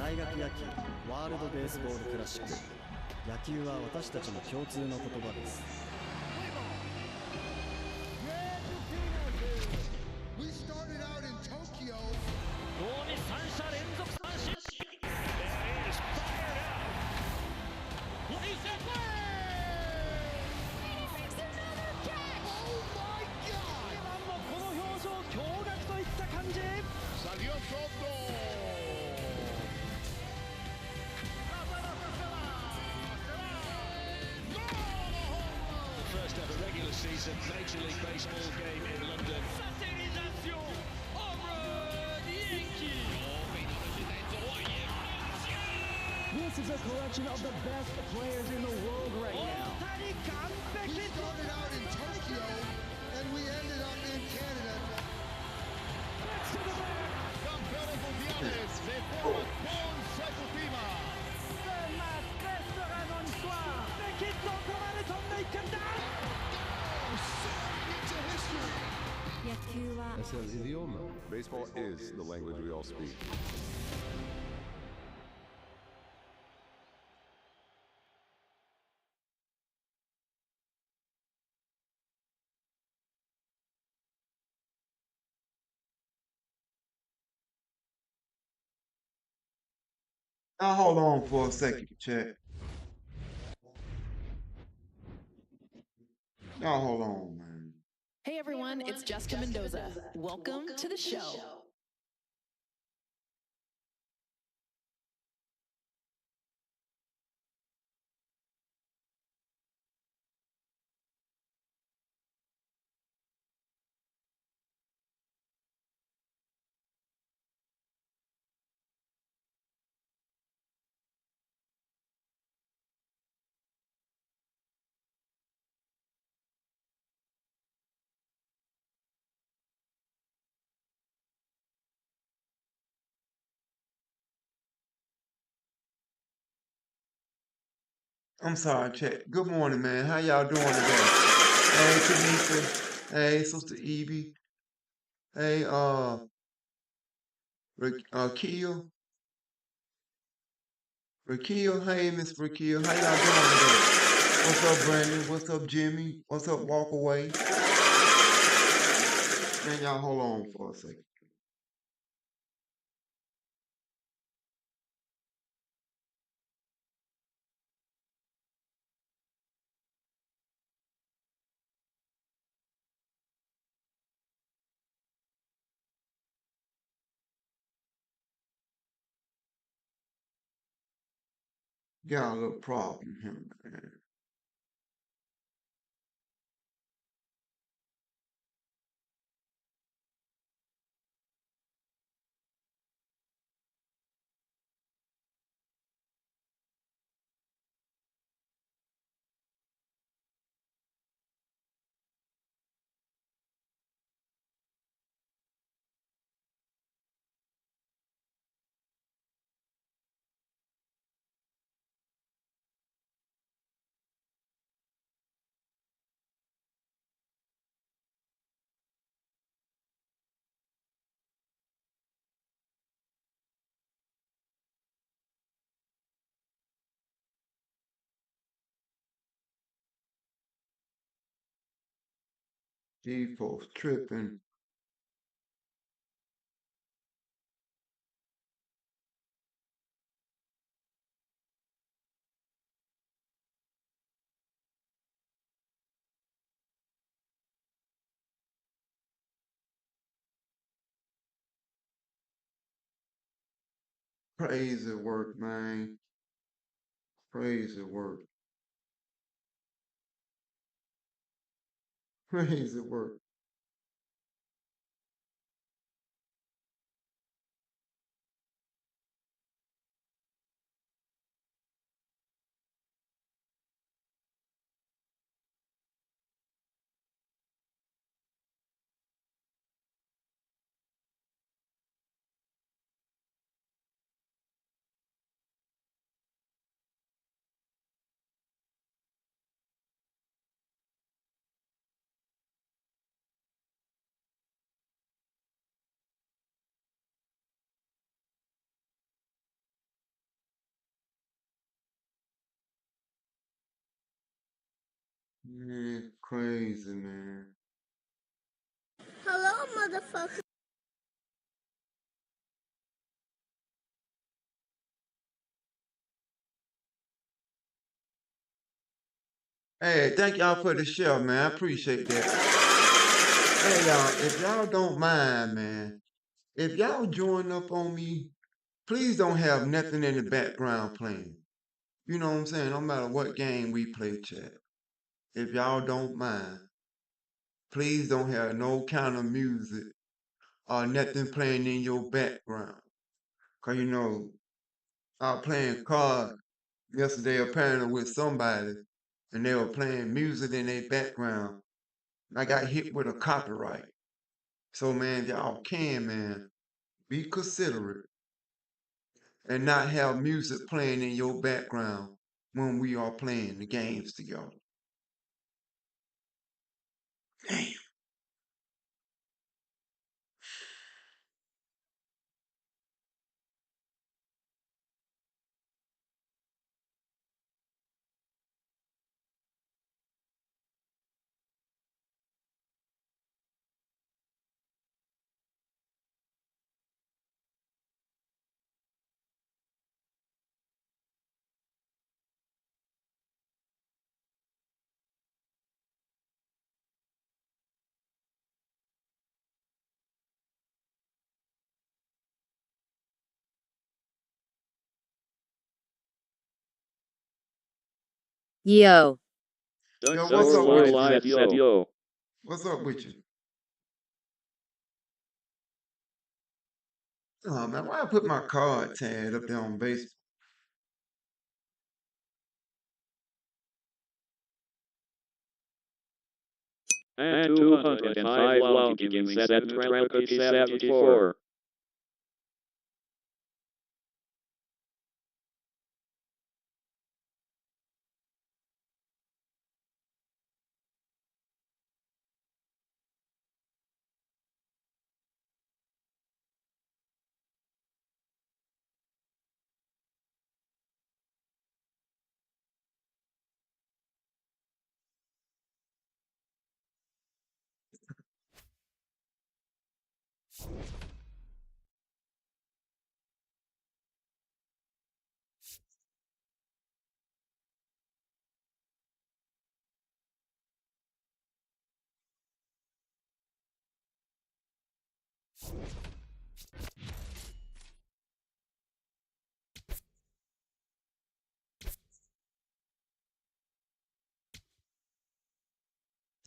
大学野球ワールドベースボールクラシック。野球は私たちの共通の言葉です。We started out in Tokyo. 同に3者連続三振。There is fired up. He's in play. He makes another catch. Oh my God! もこの表情驚愕といった感じ。Salió Soto. First ever regular season Major League Baseball game in London. Satellisation over the Yankees. This is a collection of the best players in the world right now. We started out in Tokyo and we ended up in Canada. Campeones mundiales de forma consecutiva. Es el idioma. Baseball is the language we all speak. Now hold on for a second, chat. Now hold on, man. Hey everyone, it's Jessica Mendoza. Welcome to the show. I'm sorry, chat. Good morning, man. How y'all doing today? Hey, Tanisha. Hey, Sister Evie. Hey, Rakia. Rakia. Hey, Miss Rakia. How y'all doing today? What's up, Brandon? What's up, Jimmy? What's up, Walkaway? Man, y'all hold on for a second. Got a little problem here, man. These folks tripping. Crazy work, man. Crazy work. Crazy work. Man, crazy, man. Hello, motherfucker. Hey, thank y'all for the show, man. I appreciate that. Hey, y'all, if y'all don't mind, man, if y'all join up on me, please don't have nothing in the background playing. You know what I'm saying? No matter what game we play, chat. If y'all don't mind, please don't have no kind of music or nothing playing in your background. Cause you know, I was playing cards yesterday apparently with somebody and they were playing music in their background. I got hit with a copyright. So man, y'all can, man, be considerate and not have music playing in your background when we are playing the games together. Damn. Yo. Yo, what's up with you? Yo. What's up with you? Oh man, why I put my card tag up there on baseball? And 205 Lounge giving 720-74.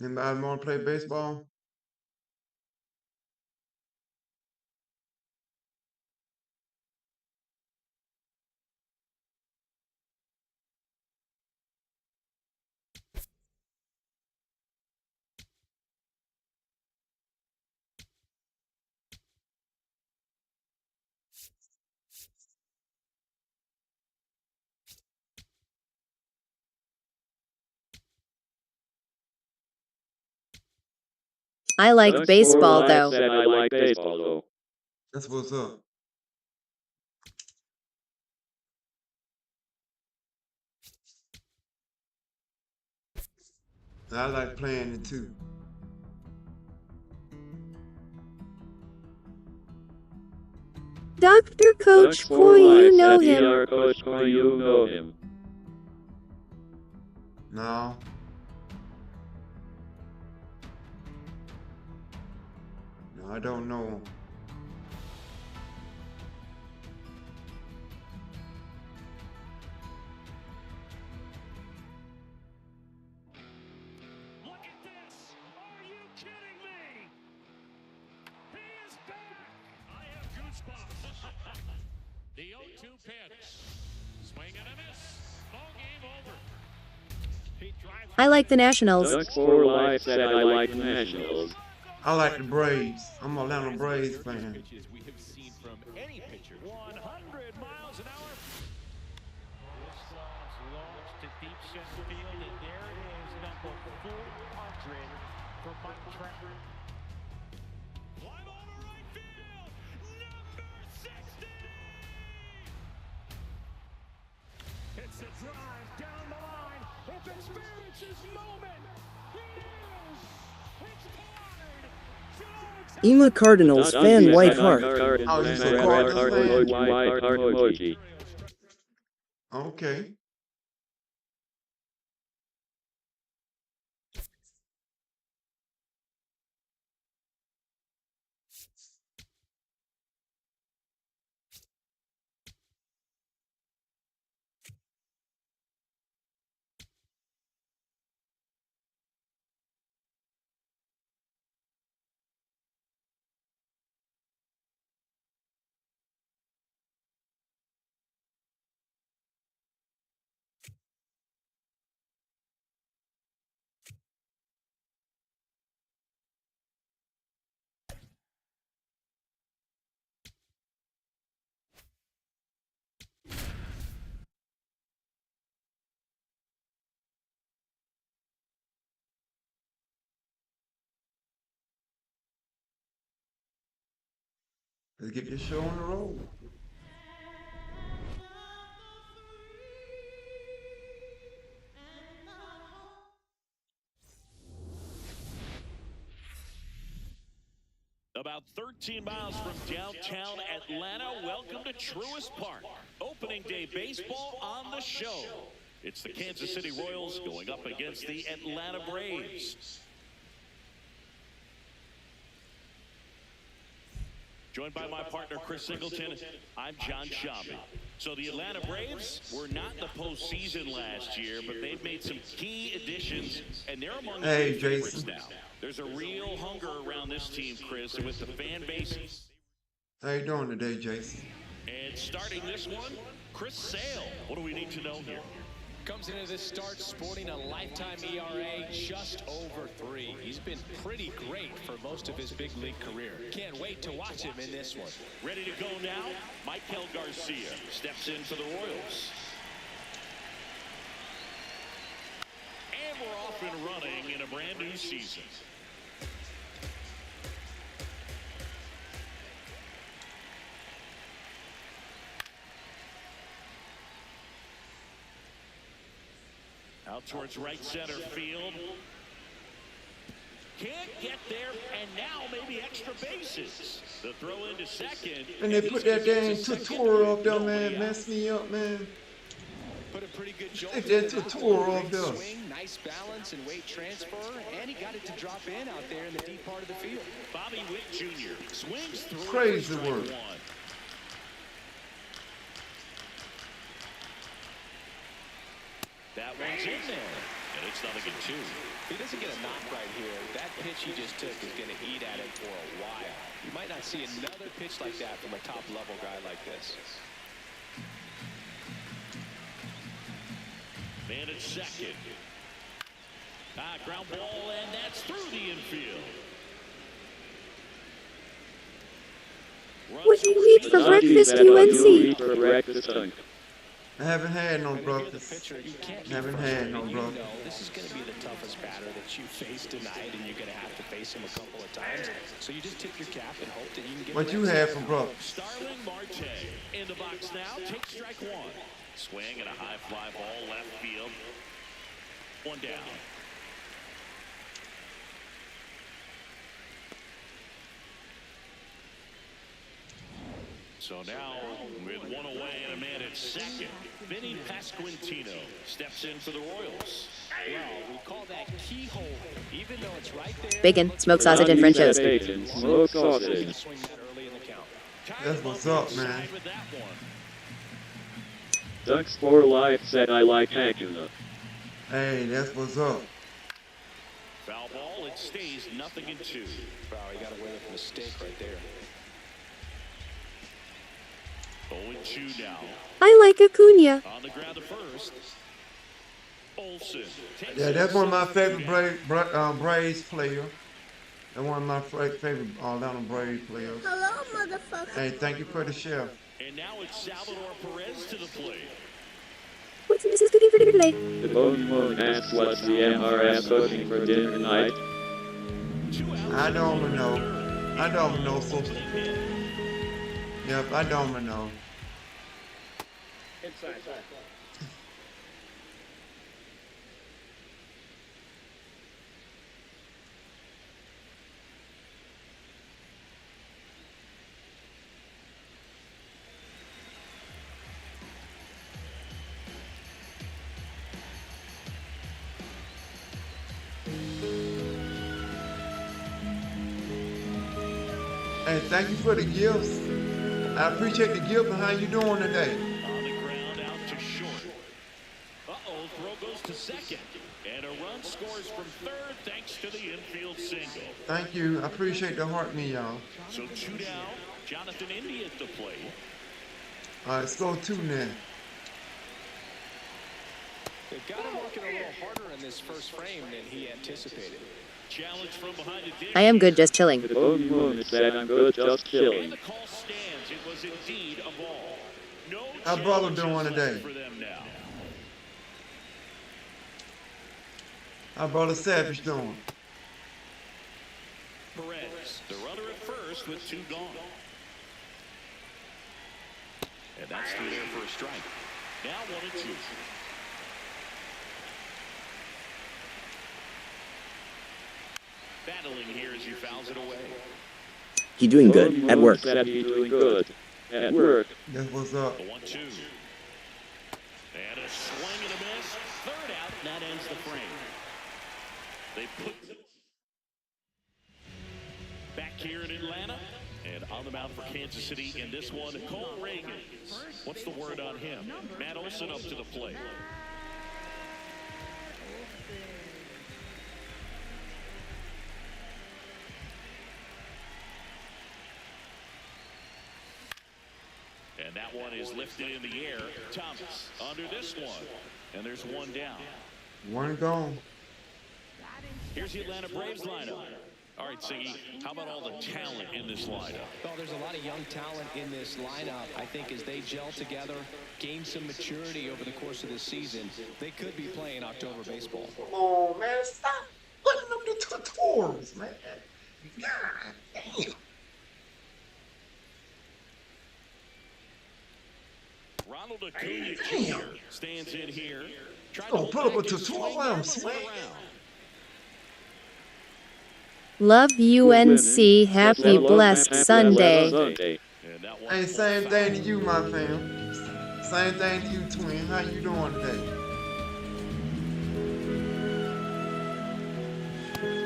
Anybody want to play baseball? I like baseball, though. Said I like baseball, though. That's what's up. I like playing it too. Dr. Coach Coy, you know him. Coach Coy, you know him. No. No, I don't know him. Look at this! Are you kidding me? He is back! I have goosebumps. The 0-2 pitch. Swing and a miss. Ball game over. He drives. I like the Nationals. Duck for Life said I like the Nationals. I like the Braves. I'm a Atlanta Braves fan. Pitches we have seen from any pitcher. 100 miles an hour. This one's launched to deep center field, and there it is, number 400 for Mike Trout. Fly ball to right field, number 60. It's a drive down the line. Ema Cardinals fan white heart. Oh, you said Cardinals fan? Okay. Let's get this show on the road. About 13 miles from downtown Atlanta, welcome to Truist Park. Opening day baseball on the show. It's the Kansas City Royals going up against the Atlanta Braves. Joined by my partner, Chris Singleton, I'm John Shabby. So the Atlanta Braves were not in the postseason last year, but they've made some key additions, and they're among the favorites now. There's a real hunger around this team, Chris, and with the fan base. How you doing today, Jason? And starting this one, Chris Sale. What do we need to know here? Comes into this start sporting a lifetime ERA just over 3. He's been pretty great for most of his big league career. Can't wait to watch him in this one. Ready to go now? Michael Garcia steps in for the Royals. And we're off and running in a brand new season. Out towards right center field. Can't get there, and now maybe extra bases. The throw into second. And they put that dang tutorial up there, man. Mess me up, man. Put a pretty good jolt. Stick that tutorial up there. Swing, nice balance and weight transfer, and he got it to drop in out there in the deep part of the field. Bobby Witt Jr. swings through. Crazy work. That one's in there, and it's 0-2. If he doesn't get a knock right here, that pitch he just took is going to eat at him for a while. You might not see another pitch like that from a top-level guy like this. Man at second. Ground ball, and that's through the infield. What do you eat for breakfast, UNC? I haven't had no breakfast. Haven't had no breakfast. This is going to be the toughest batter that you face tonight, and you're going to have to face him a couple of times. So you just tip your cap and hope that you can get. What you have for breakfast? Starling Marte in the box now. Takes strike one. Swing and a high fly ball left field. One down. So now, with one away and a man at second, Vinny Pasquantino steps in for the Royals. Well, we call that keyhole, even though it's right there. Bacon, smoked sausage, and French toast. Smoked sausage. That's what's up, man. Ducks for Life said I like Hacuna. Hey, that's what's up. Foul ball, it stays 0-2. Wow, you got away with a mistake right there. 0-2 now. I like Acuna. On the ground to first. Olsen. Yeah, that's one of my favorite Braves players. That's one of my favorite Atlanta Braves players. Hello, motherfucker. Hey, thank you for the chef. And now it's Salvador Perez to the plate. What's Mrs. cooking for dinner today? The Pokemon asks what's the MRS cooking for dinner tonight. I don't know. I don't know. So. Yep, I don't know. Hey, thank you for the gifts. I appreciate the gift and how you doing today. On the ground, out to short. Uh-oh, throw goes to second. And a run scores from third thanks to the infield single. Thank you. I appreciate the heart me, y'all. So 2 down, Jonathan Indy at the plate. All right, let's go 2 now. They've got him working a little harder in this first frame than he anticipated. Challenge from behind the dish. I am good, just chilling. The bogey moon said I'm good, just And chilling. the call stands. It was indeed a ball. No How brother doing challenges today? left for them now. How brother Savage doing? Perez, the runner at first with 2 gone. And that's through there for a strike. Now 1-2. Battling here as he fouls it away. You doing good at work? Said he's doing good at work. That's what's up. The 1-2. And a swing and a miss. Third out, and that ends the frame. They put back here in Atlanta. And on the mound for Kansas City in this one, Cole Reagan. What's the word on him? Matt Olson up to the plate. And that one is lifted in the air. Thomas under this one. And there's 1 down. 1 gone. Here's the Atlanta Braves lineup. All right, Siggy, how about all the talent in this lineup? Well, there's a lot of young talent in this lineup. I think as they gel together, gain some maturity over the course of the season, they could be playing October baseball. Come on, man. Stop putting them the tutorials, man. God damn. Ronald Acuna Jr. stands in here. Oh, put up a tutorial while I'm swinging. Love UNC. Happy blessed Sunday. Hey, same thing to you, my fam. Same thing to you, twin. How you doing today?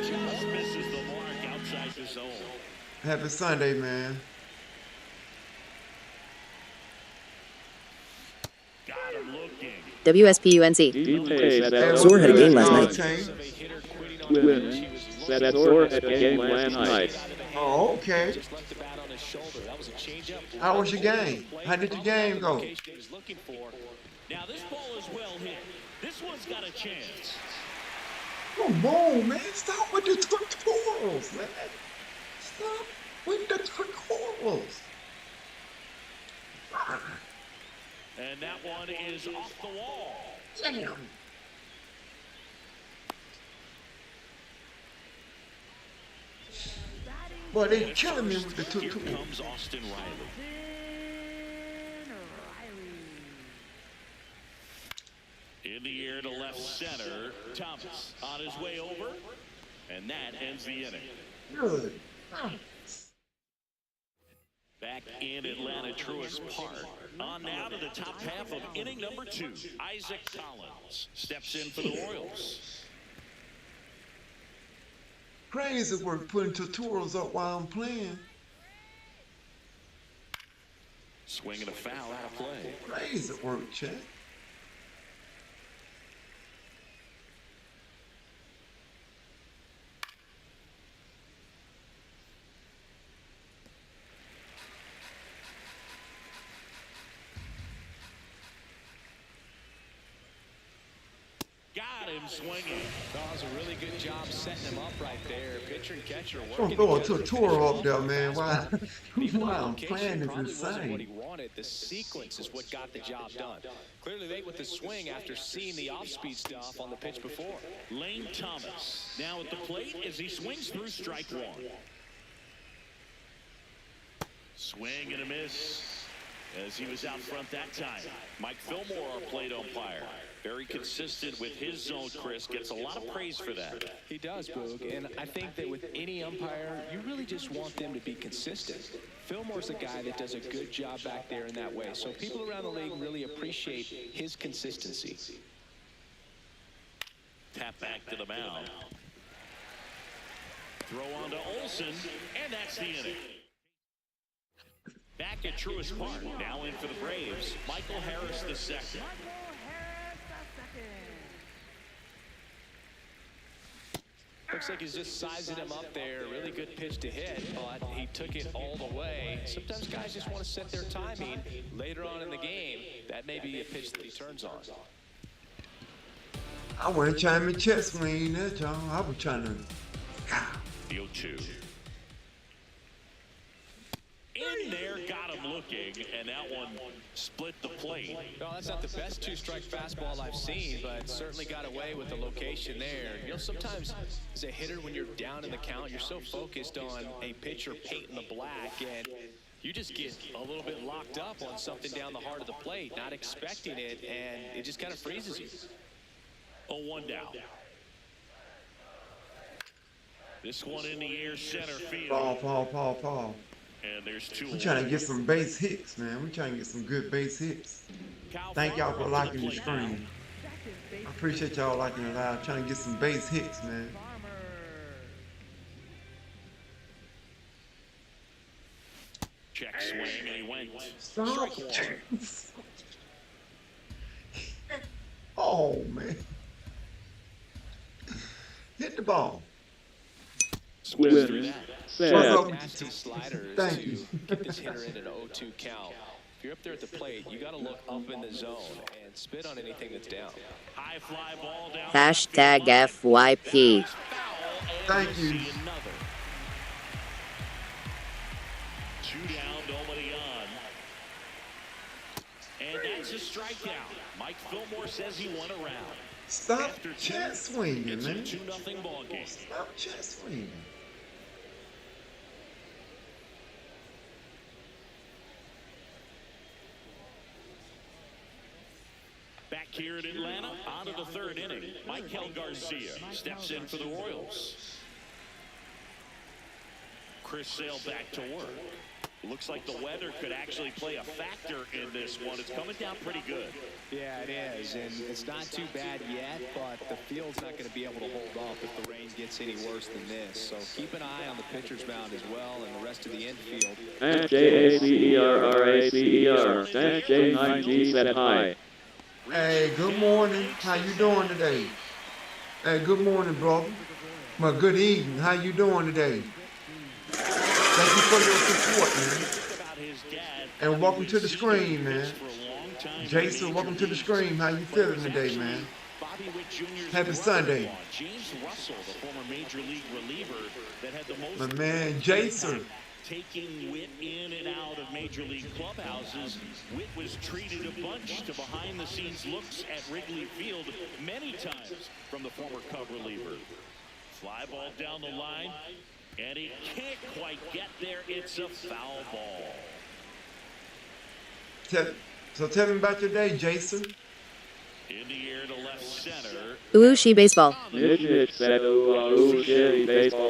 Just misses the mark outside the zone. Happy Sunday, man. Got him looking. WSPUNC. Zor had a game last night. Women said that Thor had a game last night. Oh, okay. How was your game? How did your game go? Now this ball is well hit. This one's got a chance. Come on, man. Stop with the tutorials, man. Stop with the tutorials. And that one is off the wall. Damn. Boy, they killing me with the tutorials. Here comes Austin Riley. In the air to left center. Thomas on his way over. And that ends the inning. Good. Back in Atlanta Truist Park. On now to the top half of inning number 2. Isaac Collins steps in for the Royals. Crazy work putting tutorials up while I'm playing. Swing and a foul out of play. Crazy work, Chad. Got him swinging. That was a really good job setting him up right there. Pitcher and catcher Don't working throw a together. tutorial up there, man. Why I'm Location playing is probably wasn't what he insane. wanted. The sequence is what got the job done. Clearly late with the swing after seeing the off-speed stuff on the pitch before. Lane Thomas now at the plate as he swings through strike 1. Swing and a miss as he was out front that time. Mike Fillmore, our plate umpire. Very consistent with his zone, Chris. Gets a lot of praise for that. He does, Boog, and I think that with any umpire, you really just want them to be consistent. Fillmore's a guy that does a good job back there in that way, so people around the league really appreciate his consistency. Tap back to the mound. Throw on to Olsen, and that's the inning. Back at Truist Park, now in for the Braves, Michael Harris II. Looks like he's just sizing him up there. Really good pitch to hit, but he took it all the way. Sometimes guys just want to set their timing later on in the game. That may be a pitch that he turns on. I want to chime in chest swing that, y'all. I was trying to. The 0-2. In there, got him looking, and that one split the plate. No, that's not the best two-strike fastball I've seen, but certainly got away with the location there. You know, sometimes as a hitter, when you're down in the count, you're so focused on a pitcher painting the black, and you just get a little bit locked up on something down the heart of the plate, not expecting it, and it just kind of freezes you. 0-1 down. This one in the air, center field. Paul. And there's two. We're trying to get some base hits, man. We're trying to get some good base hits. Thank y'all for liking the stream. I appreciate y'all liking it live. Trying to get some base hits, man. Check swing, and he went. Stop. Oh, man. Hit the ball. Swift. Sad. Nasty sliders Thank to you. get this hitter in an 0-2 count. If you're up there at the plate, you got to look up in the zone and spit on anything that's down. High fly ball down. Hashtag FYP. Thank you. Two down, nobody on. And that's a strikeout. Mike Fillmore says he won a round. Stop chest swinging, It's man. a 2-0 ball game. Stop chest swinging. Back here in Atlanta, on to the third inning. Michael Garcia steps in for the Royals. Chris Sale back to work. Looks like the weather could actually play a factor in this one. It's coming down pretty good. Yeah, it is, and it's not too bad yet, but the field's not going to be able to hold up if the rain gets any worse than this. So keep an eye on the pitcher's mound as well and the rest of the infield. JACERRACER. J9G set high. Hey, good morning. How you doing today? Hey, good morning, brother. Well, good evening. How you doing today? Thank you for your support, man. And welcome to the screen, man. Jason, welcome to the screen. How you feeling today, man? Happy Sunday. James Russell, the former major league reliever that had the most. My man, Jason. Taking Witt in and out of major league clubhouses. Witt was treated a bunch to behind-the-scenes looks at Wrigley Field many times from the former Cub reliever. Fly ball down the line, and he can't quite get there. It's a foul ball. So tell me about your day, Jason. In the air to left center. Ushi baseball. Baseball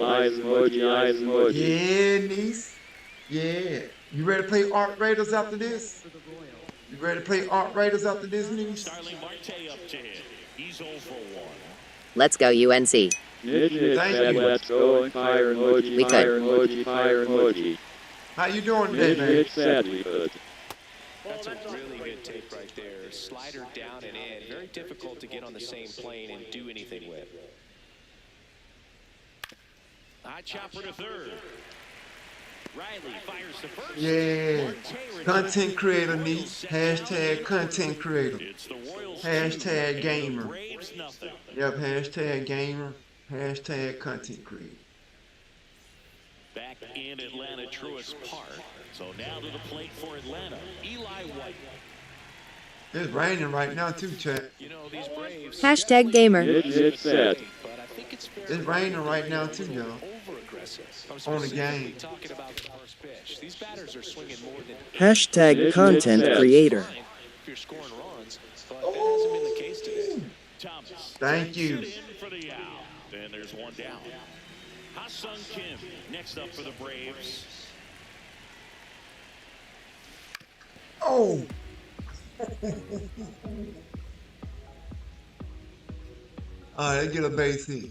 eyes emoji. Yeah, niece. Yeah. You ready to play Art Raiders after this? You ready to play Art Raiders after this, niece? Starling Marte up to hit. He's 0 for 1. Let's go UNC. Thank you. Let's go. Fire emoji. We Fire could. emoji. Fire emoji. How you doing today, man? Sadly good. That's a really good tape right there. Slider down and in. Very difficult to get on the same plane and do anything with. High chopper to third. Riley fires to first. Yeah. Content creator, niece. Hashtag content creator. It's the Royals. Hashtag gamer. Braves nothing. Yep, hashtag gamer. Hashtag content creator. Back in Atlanta, Truist Park. So now to the plate for Atlanta, Eli White. It's raining right now too, chat. You know, these Braves. Hashtag gamer. It's sad. But I think it's fair It's raining right now too, y'all. over-aggressive. I'm On the specifically game. talking about the first pitch. These batters are swinging more than Hashtag content creator. fine if you're scoring runs, but that hasn't been the case today. Thomas. Thank you. In for the out. And there's one down. Ha-Sung Kim next up for the Braves. Oh! Alright, let's get a base hit.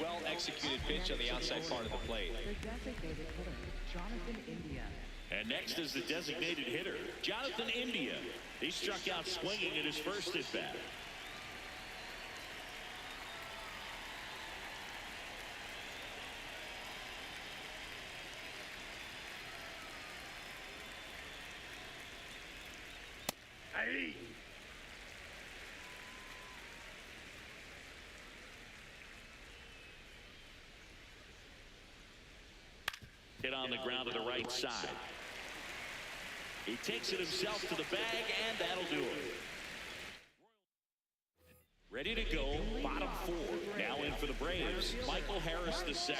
Well-executed pitch on the outside part of the plate. And next is the designated hitter, Jonathan India. He struck out swinging at his first at-bat. Hit on the ground to the right side. He takes it himself to the bag, and that'll do it. Ready to go, bottom four. Now in for the Braves, Michael Harris II.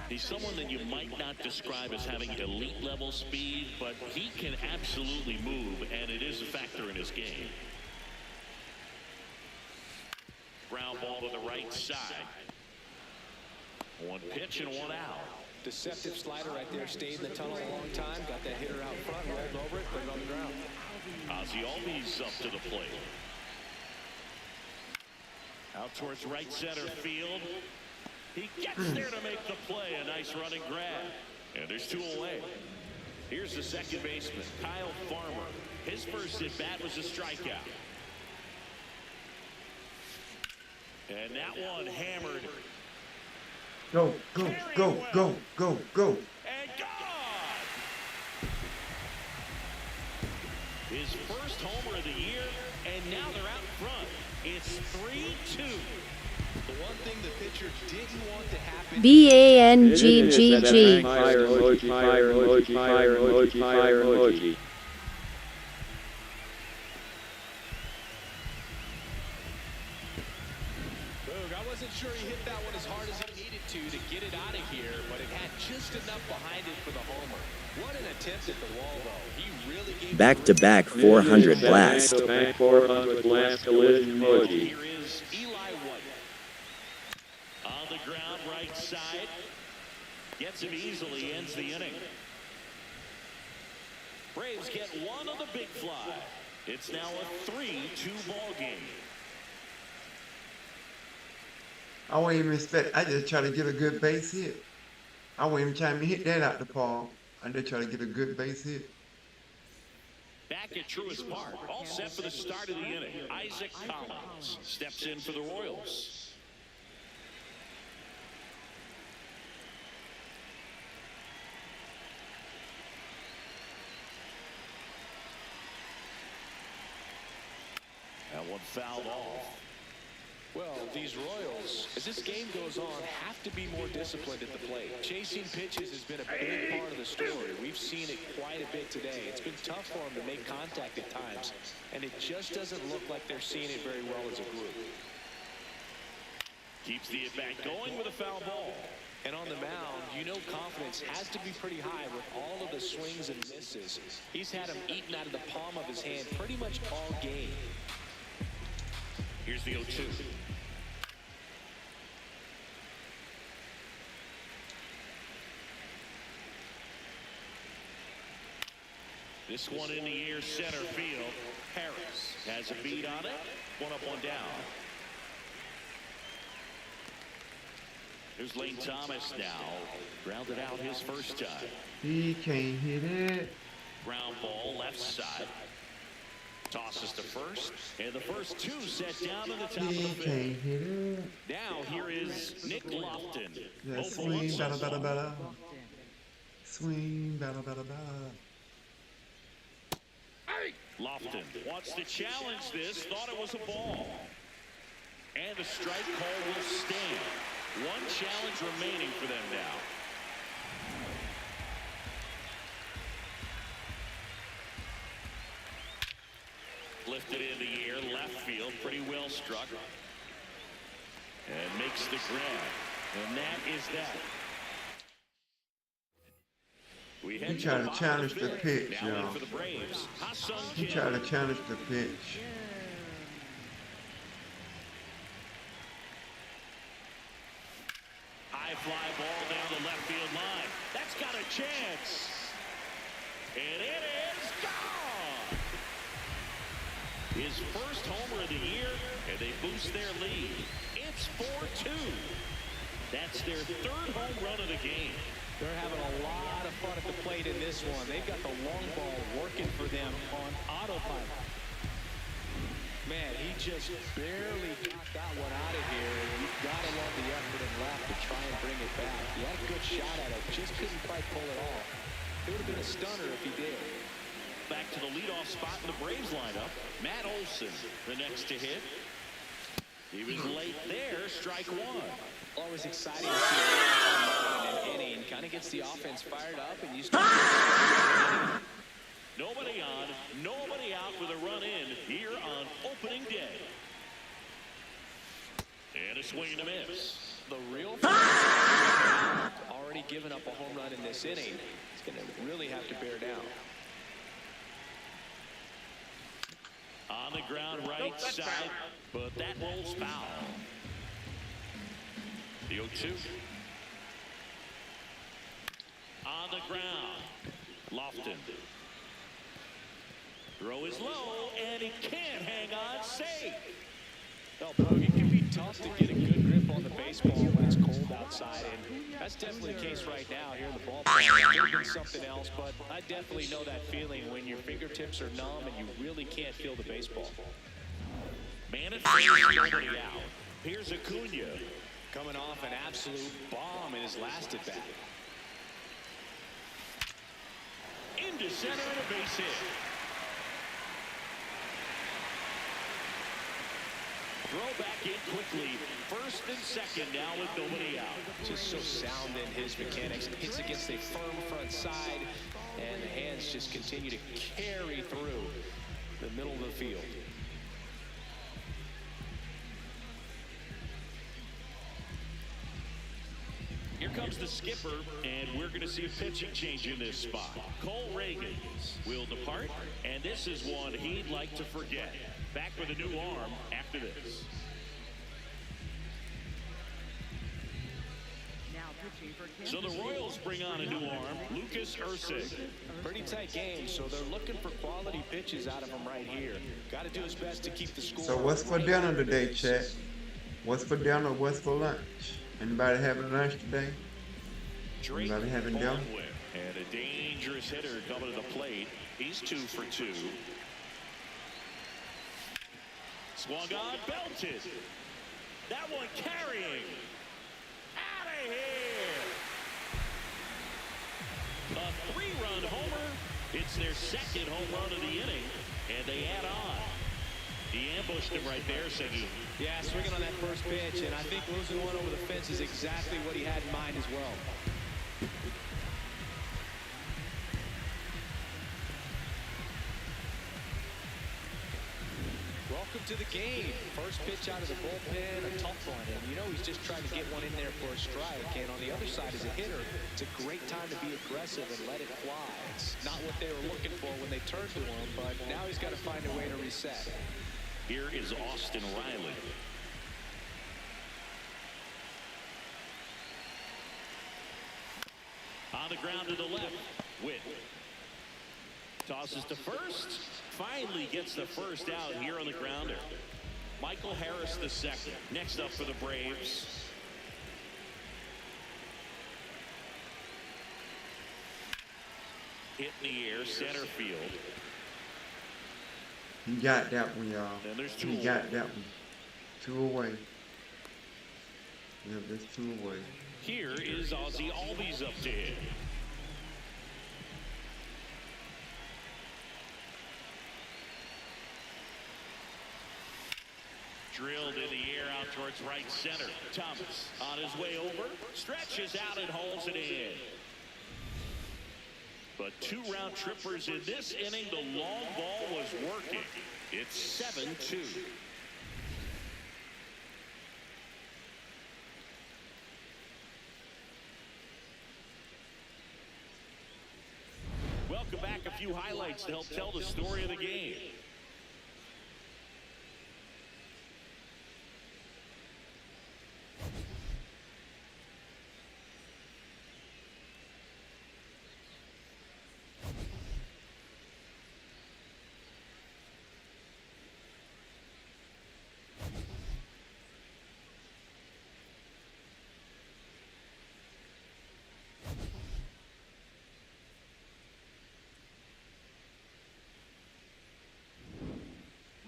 He's someone that you might not describe as having elite level speed, but he can absolutely move, and it is a factor in his game. Ground ball to the right side. One pitch and one out. Deceptive slider right there. Stayed in the tunnel a long time. Got that hitter out front, rolled over it, put it on the ground. Ozzie Albies up to the plate. Out towards right center field. He gets there to make the play. A nice running grab. And there's two away. Here's the second baseman, Kyle Farmer. His first at bat was a strikeout. And that one hammered. Go, go, go, go, go, go. And gone! His first homer of the year, and now they're out front. It's 3-2. The one thing the pitcher didn't want to happen. BANGGG. Fire emoji, fire emoji, fire emoji, fire emoji. I wasn't sure he hit that one as hard as he needed to get it out of here, but it had just enough behind it for the homer. What an attempt at the wall, though. He really gave Back-to-back 400 blast. Back 400 blast collision emoji. Here is Eli White. On the ground, right side. Gets him easily, ends the inning. Braves get one on the big fly. It's now a 3-2 ball game. I won't even expect. I just try to get a good base hit. I won't even try to hit that out the ball. I just try to get a good base hit. Back at Truist Park, all set for the start of the inning. Isaac Collins steps in for the Royals. That one fouled off. Well, these Royals, as this game goes on, have to be more disciplined at the plate. Chasing pitches has been a big part of the story. We've seen it quite a bit today. It's been tough for them to make contact at times, and it just doesn't look like they're seeing it very well as a group. Keeps the at-bat going with a foul ball. And on the mound, you know confidence has to be pretty high with all of the swings and misses. He's had them eaten out of the palm of his hand pretty much all game. Here's the 0-2. This one in the air, center field. Harris has a beat on it. One up, one down. There's Lane Thomas now. Grounded out his first time. He can't hit it. Ground ball, left side. Tosses to first, and the first two set down in the top of the He fifth. can't hit it. Now here is Nick Lofton. Yeah, swing, bada, bada, bada. Swing, bada, bada, bada. Lofton wants to challenge this, thought it was a ball. And the strike call will stand. One challenge remaining for them now. Lifted in the air, left field, pretty well struck. And makes the grab. And that is that. He tried to challenge the pitch, y'all. He tried to challenge the pitch. High fly ball down the left field line. That's got a chance. And it is gone. His first homer of the year, and they boost their lead. It's 4-2. That's their third home run of the game. They're having a lot of fun at the plate in this one. They've got the long ball working for them on autopilot. Man, he just barely got that one out of here. You've got to love the effort and left to try and bring it back. He had a good shot at it, just couldn't quite pull it off. It would have been a stunner if he did. Back to the leadoff spot in the Braves lineup. Matt Olson, the next to hit. He was late there, strike one. Always exciting to see in an inning. Kind of gets the offense fired up, and you start. Nobody on, nobody out with a run in here on opening day. And a swing and a miss. The real already given up a home run in this inning. He's going to really have to bear down. On the ground right side, but that rolls foul. The 0-2. On the ground, Lofton. Throw is low, and he can't hang on safe. Well, Boog, it can be tough to get a good grip on the baseball when it's cold outside, and that's definitely the case right now here in the ballpark. It could have been something else, but I definitely know that feeling when your fingertips are numb and you really can't feel the baseball. Man at first, nobody out. Here's Acuna. Coming off an absolute bomb in his last at bat. Into center and a base hit. Throw back in quickly. First and second now with nobody out. Just so sound in his mechanics. Hits against a firm front side, and the hands just continue to carry through the middle of the field. Here comes the skipper, and we're going to see a pitching change in this spot. Cole Reagans will depart, and this is one he'd like to forget. Back with a new arm after this. So the Royals bring on a new arm, Lucas Ursig. Pretty tight game, so they're looking for quality pitches out of him right here. Got to do his best to keep the score. So what's for dinner today, Chat? What's for dinner? What's for lunch? Anybody having lunch today? Anybody having dinner? And a dangerous hitter coming to the plate. He's 2 for 2. Swung on, belted. That one carrying. Out of here. A 3-run homer. It's their second home run of the inning, and they add on. He ambushed him right there, Siggy. Yeah, swinging on that first pitch, and I think losing one over the fence is exactly what he had in mind as well. Welcome to the game. First pitch out of the bullpen, a tough one, and you know he's just trying to get one in there for a strike. And on the other side, as a hitter, it's a great time to be aggressive and let it fly. It's not what they were looking for when they turned to him, but now he's got to find a way to reset. Here is Austin Riley. On the ground to the left, Witt. Tosses to first. Finally gets the first out here on the grounder. Michael Harris the second. Next up for the Braves. Hit in the air, center field. He got that one, y'all. And there's 2 he got that one. 2 away. Yep, there's 2 away. Here is Ozzie Albies up to hit. Drilled in the air out towards right center. Thomas on his way over. Stretches out and hauls it in. But 2 round trippers in this inning. The long ball was working. It's 7-2. Welcome back. A few highlights to help tell the story of the game.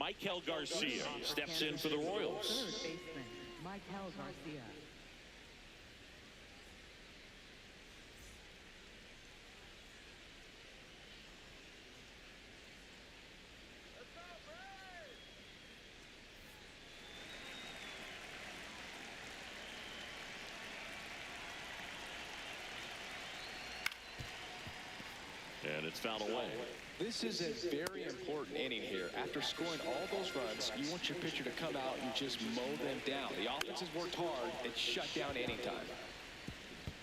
Michael Garcia steps in for the Royals. Third baseman, Michael Garcia. And it's fouled away. This is a very important inning here. After scoring all those runs, you want your pitcher to come out and just mow them down. The offense has worked hard. It's shut down anytime.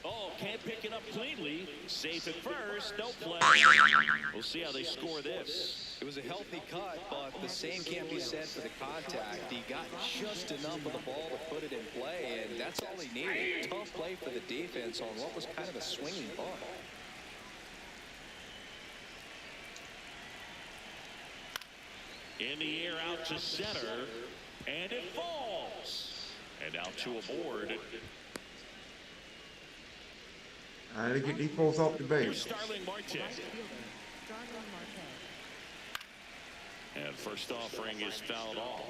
Oh, can't pick it up cleanly. Safe at first. No play. We'll see how they score this. It was a healthy cut, but the same can't be said for the contact. He got just enough of the ball to put it in play, and that's all he needed. Tough play for the defense on what was kind of a swinging bunt. In the air out to center, and it falls. And out to a board. All right, get these folks off the base. Here's Starling Marte. And first offering is fouled off.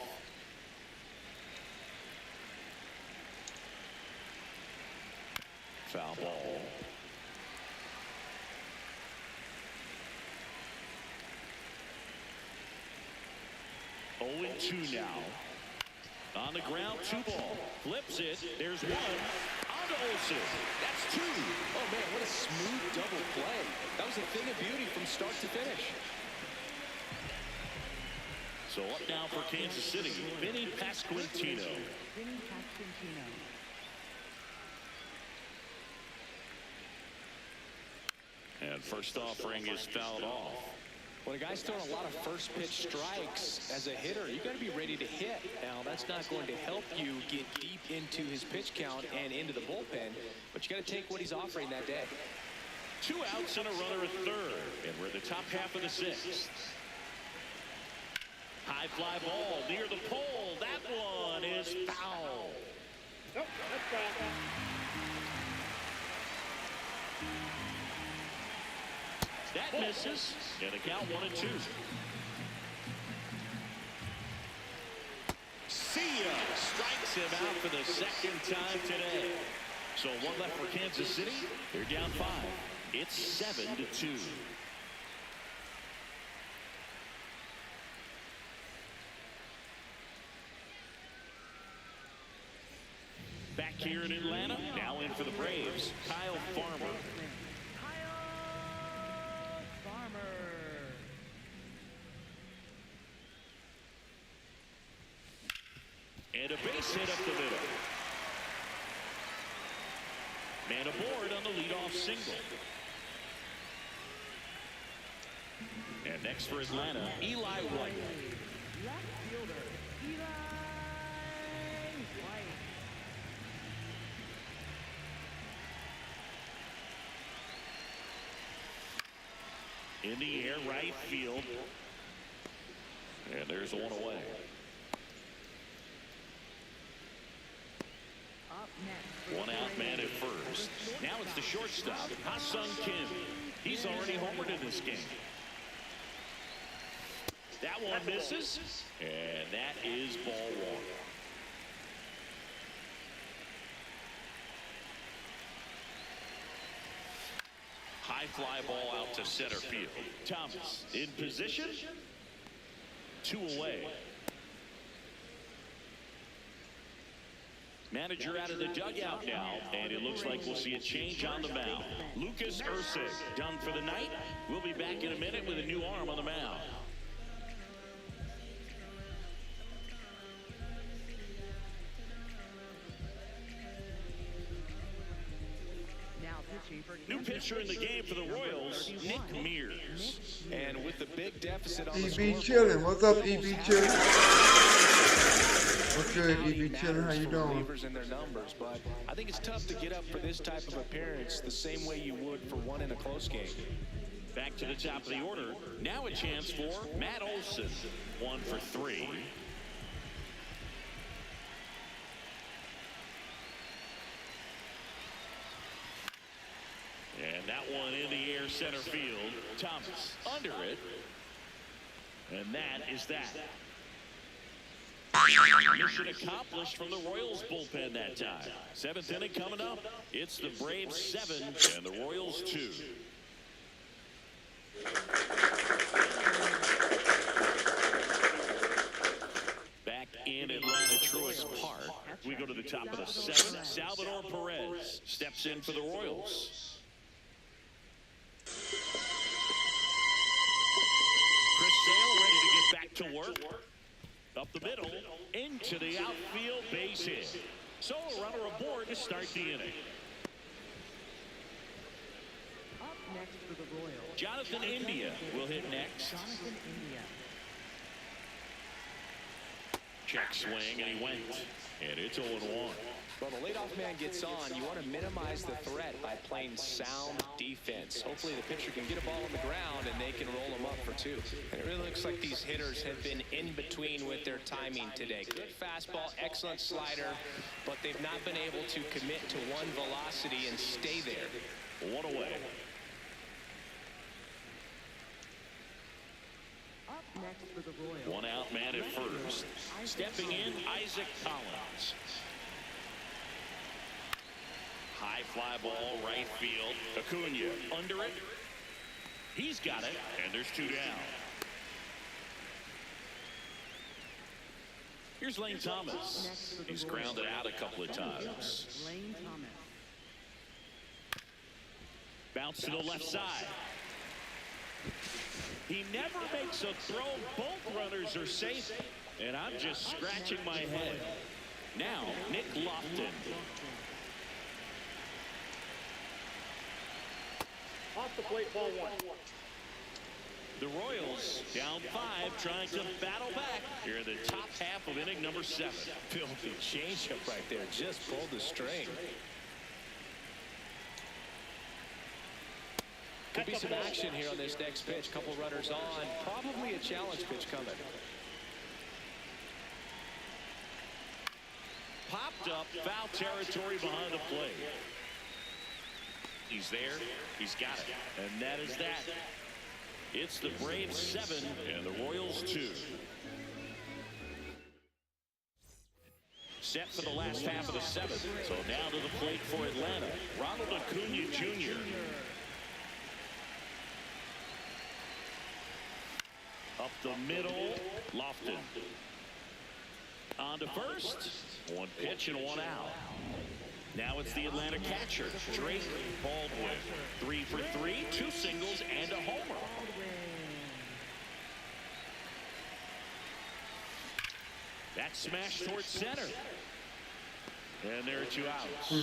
Foul ball. Oh, and 2 now. On the ground, 2 ball. Flips it. There's 1. On to Olsen. That's 2. Oh, man, what a smooth double play. That was a thing of beauty from start to finish. So up now for Kansas City, Vinny Pasquantino. Vinny Pasquantino. And first offering is fouled off. When a guy's throwing a lot of first pitch strikes as a hitter, you got to be ready to hit. Now, that's not going to help you get deep into his pitch count and into the bullpen, but you got to take what he's offering that day. 2 outs and a runner at third, and we're in the top half of the 6th. High fly ball near the pole. That one is foul. Nope, that's foul. That misses, and a count 1-2. See ya! Strikes him out for the 2nd time today. So 1 left for Kansas City. They're down 5. It's 7-2. Back here in Atlanta, now in for the Braves, Kyle Farmer. And a base hit up the middle. Man aboard on the leadoff single. And next for Atlanta, Eli White. Left fielder, Eli White. In the air, right field. And there's 1 away. One out man at first. Now it's the shortstop, Ha-Sung Kim. He's already homered in this game. That one misses, and that is ball 1. High fly ball out to center field. Thomas in position. 2 away. Manager out of the dugout now, and it looks like we'll see a change on the mound. Lucas Ursig done for the night. We'll be back in a minute with a new arm on the mound. New pitcher in the game for the Royals, Nick Mears. And with the big deficit on the EB scoreboard. chilling. What's up, EB chilling? What's good, EB chilling? How you doing? In their numbers, but I think it's tough to get up for this type of appearance the same way you would for one in a close game. Back to the top of the order. Now a chance for Matt Olson. 1 for 3. And that one in the air center field. Thomas under it. And that is that. Mission accomplished from the Royals bullpen that time. 7th inning coming up. It's the Braves 7 and the Royals 2. Back in Atlanta Truist Park, we go to the top of the 7th. Salvador Perez steps in for the Royals. Chris Sale ready to get back to work. Up the middle, into the outfield, base hit. So a runner aboard to start the inning. Up next for the Royals, Jonathan India will hit next. Jonathan India. Check swing, and he went. And it's 0-1. Well, the leadoff man gets on. You want to minimize the threat by playing sound defense. Hopefully the pitcher can get a ball on the ground and they can roll him up for 2. And it really looks like these hitters have been in between with their timing today. Good fastball, excellent slider, but they've not been able to commit to one velocity and stay there. 1 away. Up next for the Royals, 1 out man at first. Stepping in, Isaac Collins. High fly ball, right field. Acuna under it. He's got it, and there's 2 down. Here's Lane Thomas. He's grounded out a couple of times. Lane Thomas. Bounce to the left side. He never makes a throw. Both runners are safe, and I'm just scratching my head. Now, Nick Lofton. Off the plate, ball 1. The Royals down 5, trying to battle back here in the top half of inning number 7. Filthy changeup right there. Just pulled the string. Could be some action here on this next pitch. Couple runners on. Probably a challenge pitch coming. Popped up, foul territory behind the plate. He's there. He's got it. And that is that. It's the Braves 7 and the Royals 2. Set for the last half of the 7th. So now to the plate for Atlanta. Ronald Acuna Jr. Up the middle, Lofton. On to first. 1 pitch and 1 out. Now it's the Atlanta catcher, Drake Baldwin. 3 for 3, 2 singles and a homer. That smash towards center. And there are 2 outs.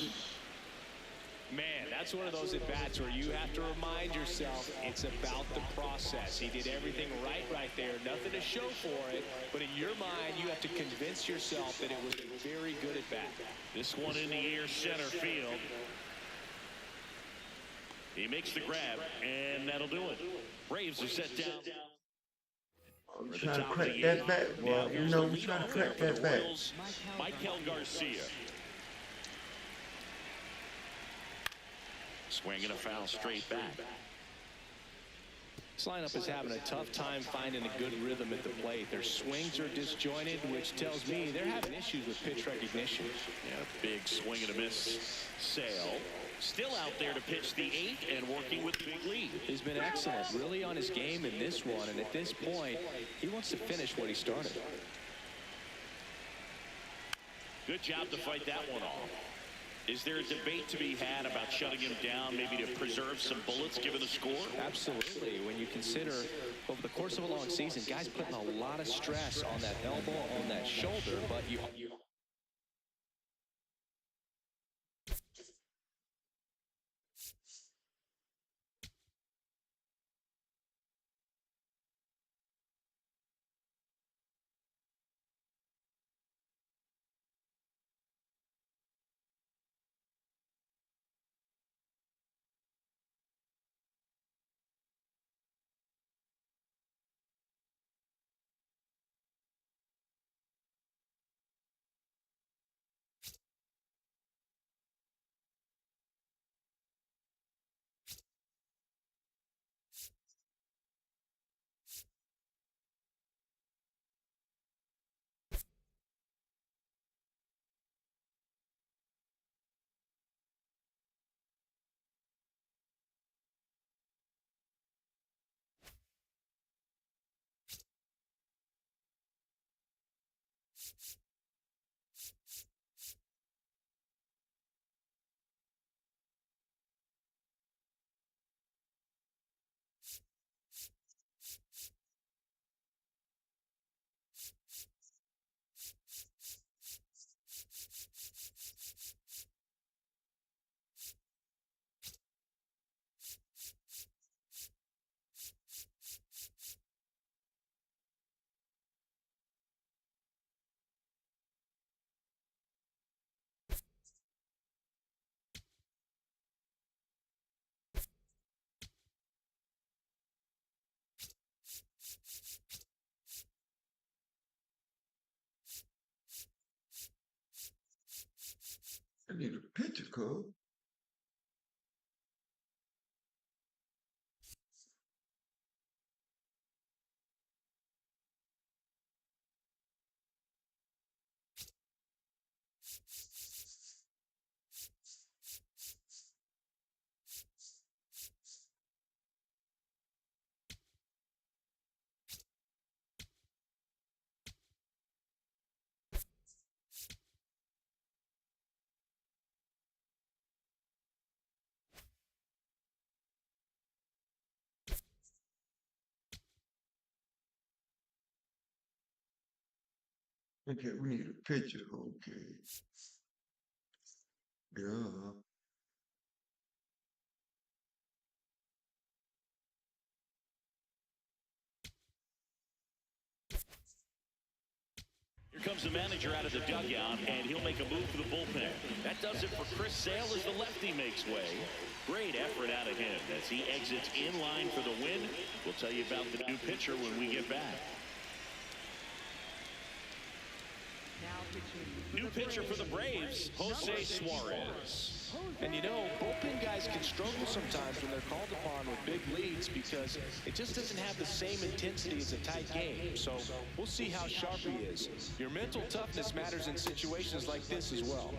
Man, that's one of those at-bats where you have to remind yourself it's about the process. He did everything right there. Nothing to show for it. But in your mind, you have to convince yourself that it was a very good at-bat. This one in the air, center field. He makes the grab, and that'll do it. Braves are set down. I'm trying to crack that back, boy. You know, we're trying to crack that back. Michael Garcia. Swinging a foul straight back. This lineup is having a tough time finding a good rhythm at the plate. Their swings are disjointed, which tells me they're having issues with pitch recognition. Yeah, big swing and a miss. Sale still out there to pitch the 8th and working with big lead. He's been excellent, really on his game in this one, and at this point, he wants to finish what he started. Good job to fight that one off. Is there a debate to be had about shutting him down, maybe to preserve some bullets given the score? Absolutely. When you consider over the course of a long season, guys putting a lot of stress on that elbow, on that shoulder, but you I need a picture, cuz. Okay, we need a picture. Okay. Yeah. Here comes the manager out of the dugout, and he'll make a move for the bullpen. That does it for Chris Sale as the lefty makes way. Great effort out of him as he exits in line for the win. We'll tell you about the new pitcher when we get back. New pitcher for the Braves, Jose Suarez. And you know, bullpen guys can struggle sometimes when they're called upon with big leads because it just doesn't have the same intensity as a tight game. So we'll see how sharp he is. Your mental toughness matters in situations like this as well.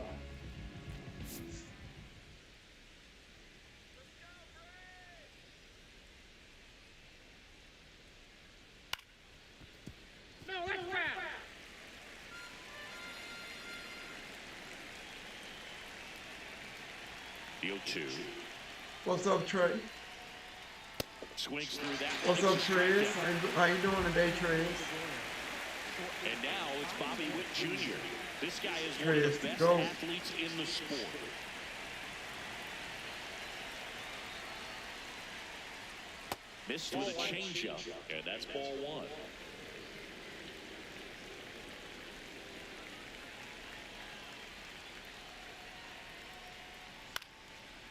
The 0-2. What's up, Trey? Swings through that. What's up, Trey? How you doing today, Trey? And now it's Bobby Witt Jr. This guy is Trey, one of the best go. athletes in the sport. Missed with a changeup, and that's ball one.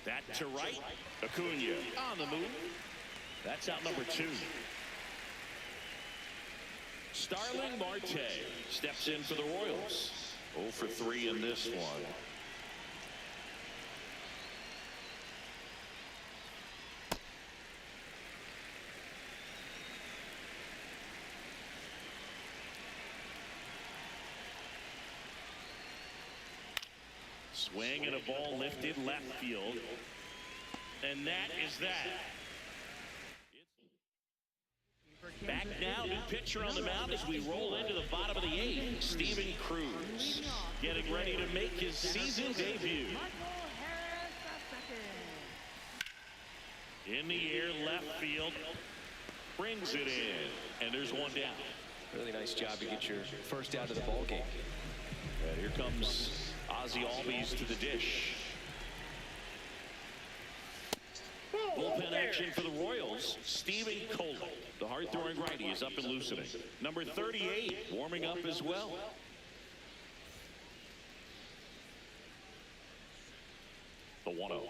That to right. Acuna on the move. That's out number 2. Starling Marte steps in for the Royals. 0 for 3 in this one. Swing and a ball lifted left field. And that is that. Back now, new pitcher on the mound as we roll into the bottom of the 8th. Steven Cruz getting ready to make his season debut. In the air, left field. Brings it in. And there's one down. Really nice job to get your first out of the ball game. And here comes Ozzie Albies to the dish. Bullpen action for the Royals. Stephen Kohler, the hard-throwing righty, is up and loosening. Number 38 warming up as well. The 1-0.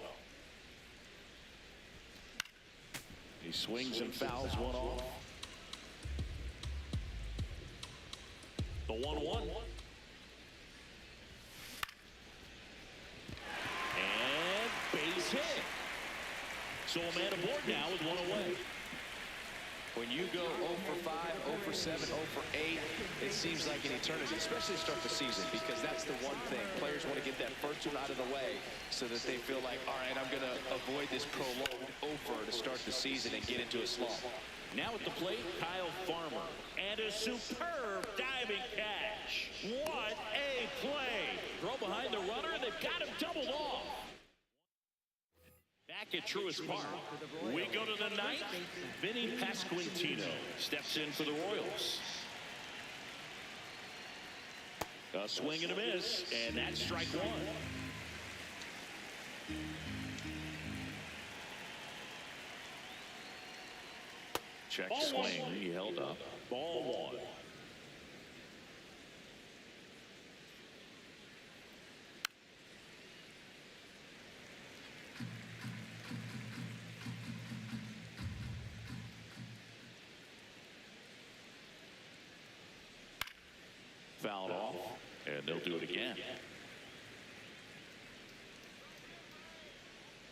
He swings and fouls one off. The 1-1. And base hit. So a man aboard now with 1 away. When you go 0 for 5, 0 for 7, 0 for 8, it seems like an eternity, especially to start the season, because that's the one thing. Players want to get that first one out of the way so that they feel like, all right, I'm going to avoid this prolonged over to start the season and get into a slump. Now at the plate, Kyle Farmer. And a superb diving catch. What a play. Throw behind the runner, and they've got him doubled off. Back at Truist Park, we go to the ninth. Vinny Pasquantino steps in for the Royals. A swing and a miss, and that's strike one. Check swing, he held up. Ball one. Fouled off, and they'll do it again.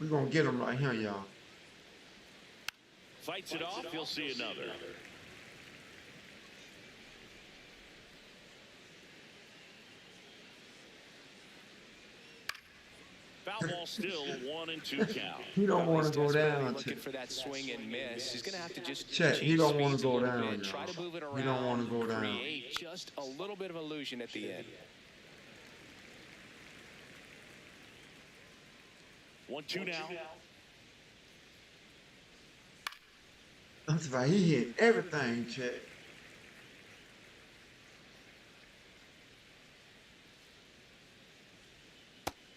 We're going to get him right here, y'all. Fights it off, you'll see another. Foul ball still 1-2 count. He don't want to go down. Looking for that swing and miss. He's going to have to just check. He don't want to go down. Try to move it around. He don't want to go down. Create just a little bit of illusion at the end. 1-2 now. That's right. He hit everything, check.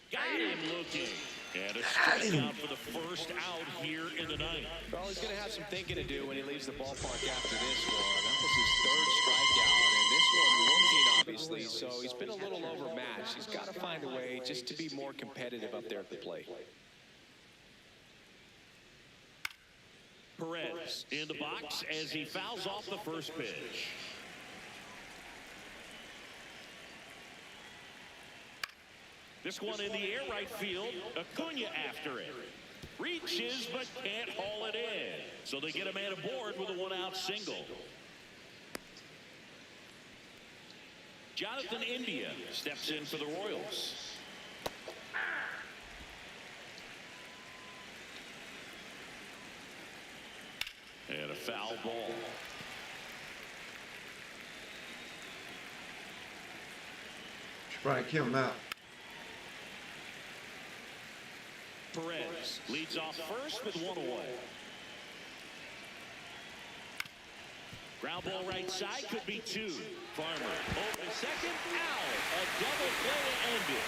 Got him looking. And a strikeout for the first out here in the ninth. Well, he's going to have some thinking to do when he leaves the ballpark after this one. That was his third strikeout, and this one looking, obviously, so he's been a little overmatched. He's got to find a way just to be more competitive up there at the plate. Perez in the box as he fouls off the first pitch. This one in the air right field. Acuna after it. Reaches but can't haul it in. So they get a man aboard with a one-out single. Jonathan India steps in for the Royals. And a foul ball. Strike him out. Perez leads off first with one away. Ground ball right side, could be two. Farmer over to second, out. A double play to end it.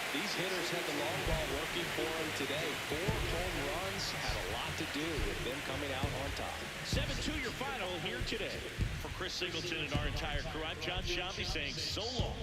These hitters had the long ball working for them today. 4 home runs had a lot to do with them coming out on top. 7-2 your final here today. For Chris Singleton and our entire crew, I'm John Shambi saying so long.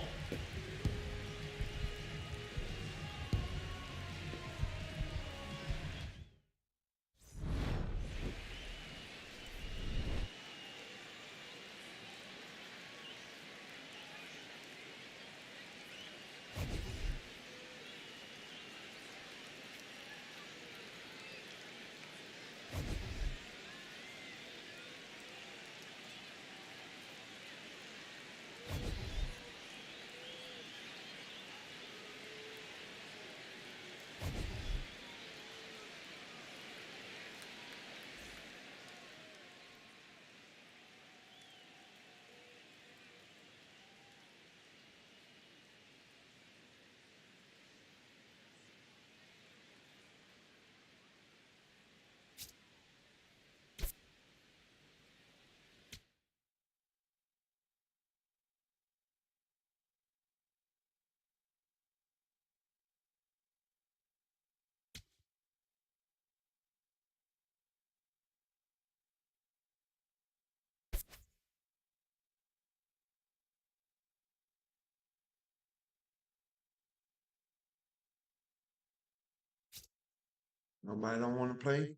Nobody don't want to play?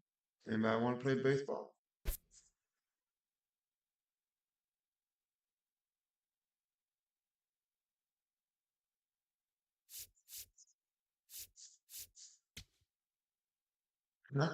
Anybody want to play baseball? No?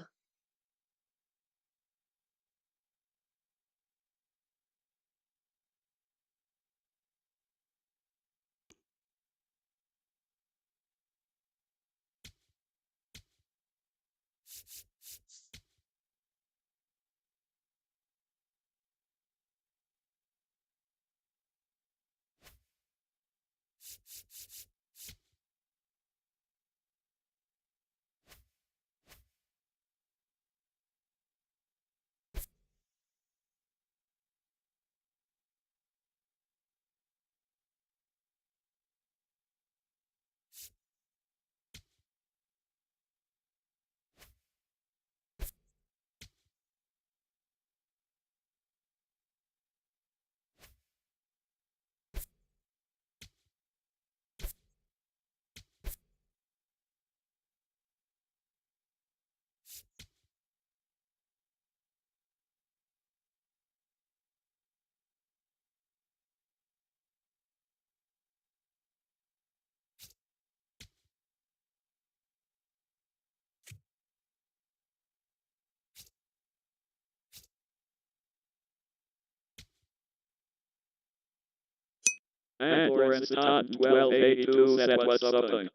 And Lawrence Todd 1282 said what's up, Link?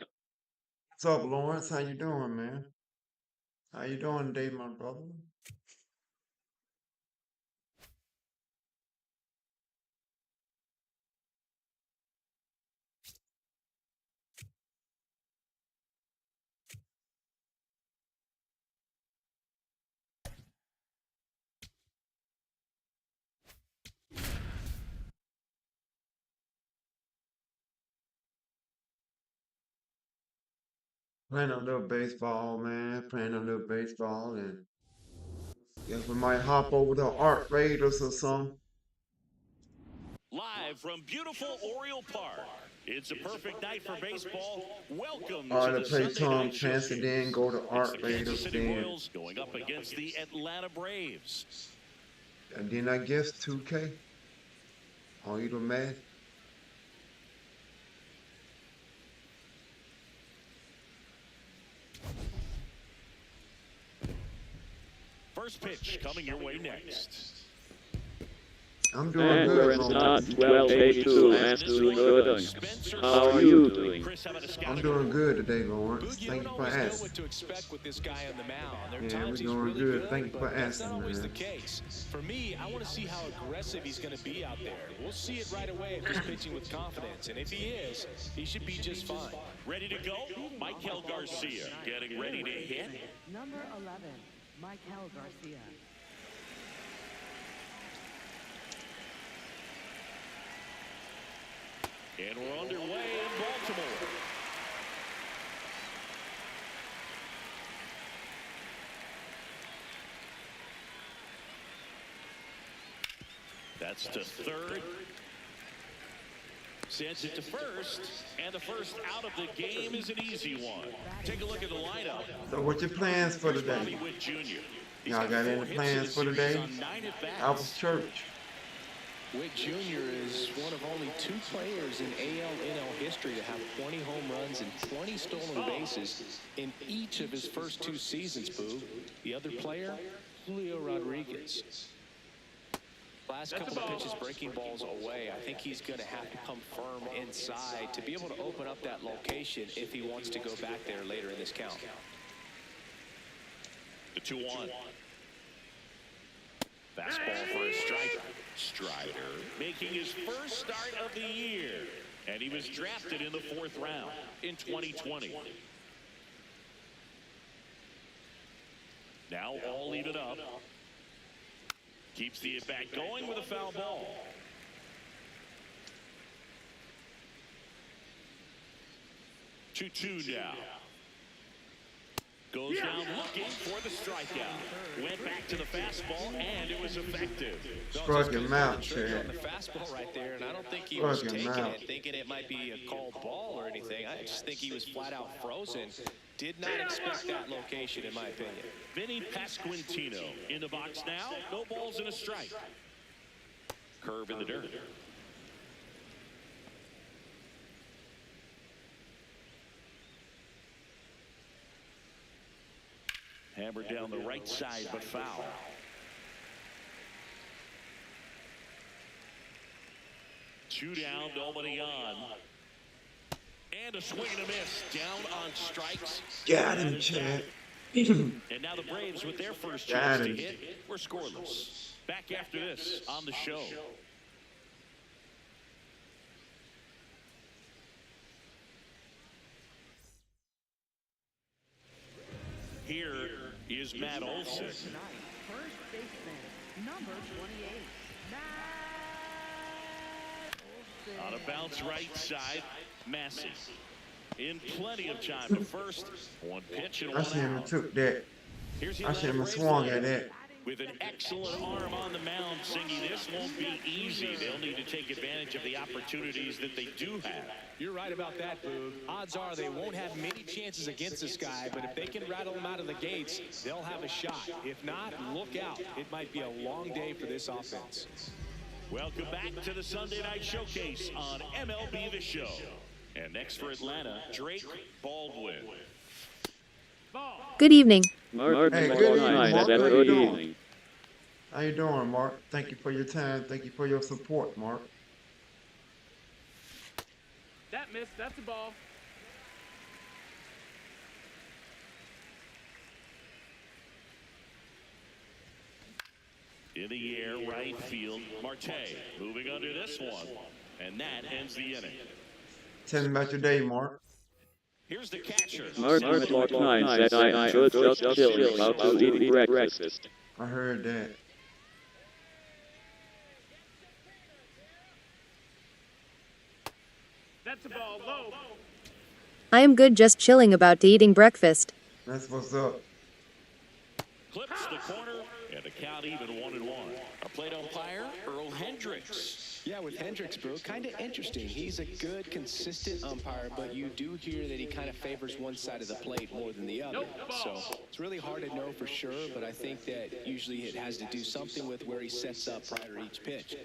What's up, Lawrence? How you doing, man? How you doing today, my brother? Playing a little baseball, man. Playing a little baseball, and guess we might hop over to Art Raiders or something. Live from beautiful Oriole Park, it's a perfect night for baseball. Welcome Or to to the play Sunday Tom Night Clancy, Showcase. then go to It's Art the Kansas Raiders, City then Royals going up against the Atlanta Braves. and then I guess 2K or either Madden. First pitch coming your way next. I'm doing And good, Lawrence Todd Lawrence. 1282 and doing good. How are you doing? I'm doing good today, Lawrence. Boog, you Thank don't you for always know asking. what to expect with this guy on the mound. There are Yeah, times we're he's doing really good. Thank you but for that's not asking, always the man. case. For me, I want to see how aggressive he's going to be out there. We'll see it right away if he's pitching with confidence. And if he is, he should be just fine. Ready to go? Michael Garcia getting ready to hit. Number 11, Michael Garcia. And we're underway in Baltimore. That's to third. Sends it to first. And the first out of the game is an easy one. Take a look at the lineup. So what's your plans for today? Y'all got any plans for today? I was church. Wick Jr. is one of only 2 players in AL/NL history to have 20 home runs and 20 stolen bases in each of his first 2 seasons, Boo. The other player, Julio Rodriguez. Last couple of pitches breaking balls away. I think he's going to have to come firm inside to be able to open up that location if he wants to go back there later in this count. The 2-1. Fastball for a strike. Strider making his first start of the year. And he was drafted in the 4th round in 2020. Now all even up. Keeps the at-bat going with a foul ball. 2-2 now. Goes down looking for the strikeout. Went back to the fastball, and it was effective. Struck him out, Chad. On the fastball right there, and I don't think he was Struck him taking out. it, thinking it might be a called ball or anything. I just think he was flat out frozen. Did not expect that location, in my opinion. Vinny Pasquantino in the box now. No balls and a strike. Curve in the dirt. Hammered down the right side, but foul. Two down, nobody on. And a swing and a miss. Down on strikes. Got him, Chad. And now the Braves with their first chance to hit. We're scoreless. Back after this on the show. Here is Matt Olson. First baseman, number 28, Matt On a bounce right side, Massey. In plenty of time to first. One pitch and I one should have out. took that. Here's the I should Atlanta have Braves swung at lineup. that. With an excellent arm on the mound, Singy, this won't be easy. They'll need to take advantage of the opportunities that they do have. You're right about that, Boog. Odds are they won't have many chances against this guy, but if they can rattle him out of the gates, they'll have a shot. If not, look out. It might be a long day for this offense. Welcome back to the Sunday Night Showcase on MLB The Show. And next for Atlanta, Drake Baldwin. Good evening. Mark, Hey, good evening, Mark. How you good doing? evening. How you doing, Mark? Thank you for your time. Thank you for your support, Mark. That missed. That's a ball. In the air, right field, Marte moving under this one. And that ends the inning. Tell me about your day, Mark. Here's the catcher. Martin McLaughlin said I should just chill about to eat breakfast. I heard that. That's a ball low. I am good just chilling about to eating breakfast. That's what's up. Clips the corner, and the count even 1-1. Our plate umpire, Earl Hendricks. Yeah, with Hendricks, bro, kind of interesting. He's a good, consistent umpire, but you do hear that he kind of favors one side of the plate more than the other. So it's really hard to know for sure, but I think that usually it has to do something with where he sets up prior to each pitch.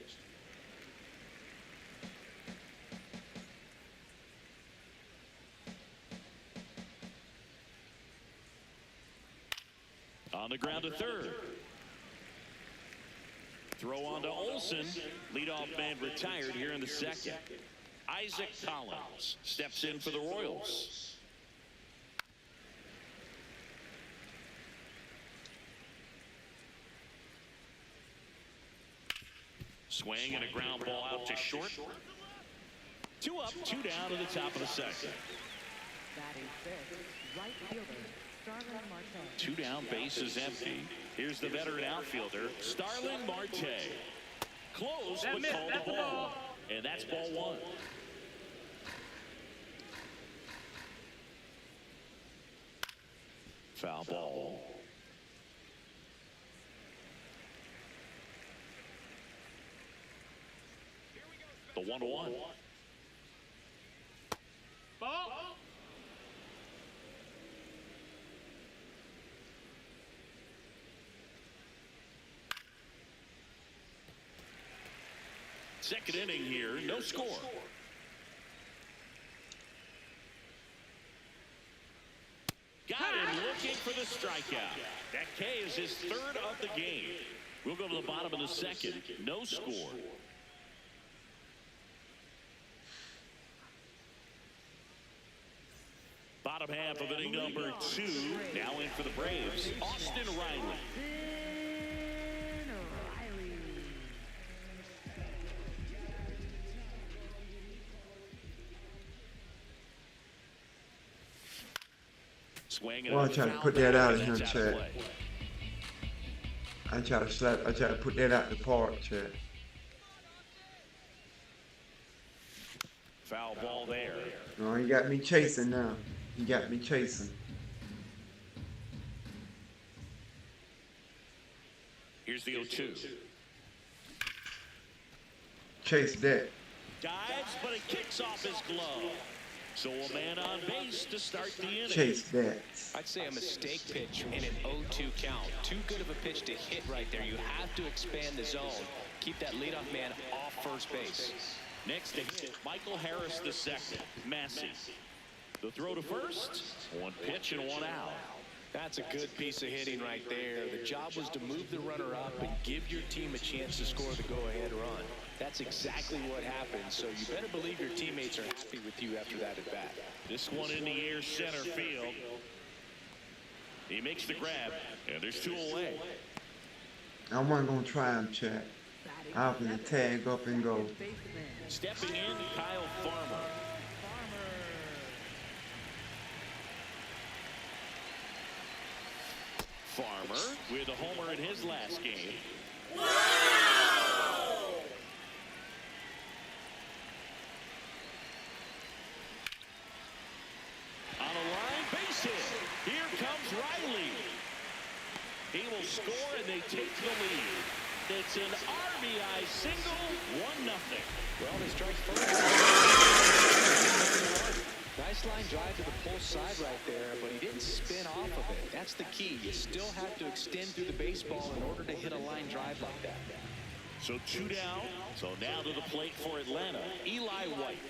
On the ground to third. Throw on to Olsen. Leadoff man retired here in the second. Isaac Collins steps in for the Royals. Swing and a ground ball out to short. 2 up, 2 down to the top of the second. Batting fifth, right fielder, Starling Marte. 2 down, base is empty. Here's the veteran outfielder, Starling Marte. Close, but called the ball. And that's ball 1. Foul ball. The 1-1. Ball. Second inning here, no score. Got him looking for the strikeout. That K is his 3rd of the game. We'll go to the bottom of the second, no score. Bottom half of inning number 2, now in for the Braves, Austin Riley. Well, I try to put that out in here, chat. I try to put that out the park, chat. Foul ball there. No, he got me chasing now. He got me chasing. Here's the 0-2. Chase that. Dives, but it kicks off his glove. So a man on base to start the inning. Chase that. I'd say a mistake pitch in an 0-2 count. Too good of a pitch to hit right there. You have to expand the zone. Keep that leadoff man off first base. Next to hit, Michael Harris the second. Massey. The throw to first. 1 pitch and 1 out. That's a good piece of hitting right there. The job was to move the runner up and give your team a chance to score the go-ahead run. That's exactly what happened, so you better believe your teammates are happy with you after that at bat. This one in the air center field. He makes the grab, and there's 2 away. I wasn't going to try him, chat. I was going to tag up and go. Stepping in, Kyle Farmer. Farmer with a homer in his last game. On a line base hit. Here comes Riley. He will score and they take the lead. It's an RBI single, 1-0. Well, they strike first. Nice line drive to the pull side right there, but he didn't spin off of it. That's the key. You still have to extend through the baseball in order to hit a line drive like that. So 2 down. So now to the plate for Atlanta. Eli White.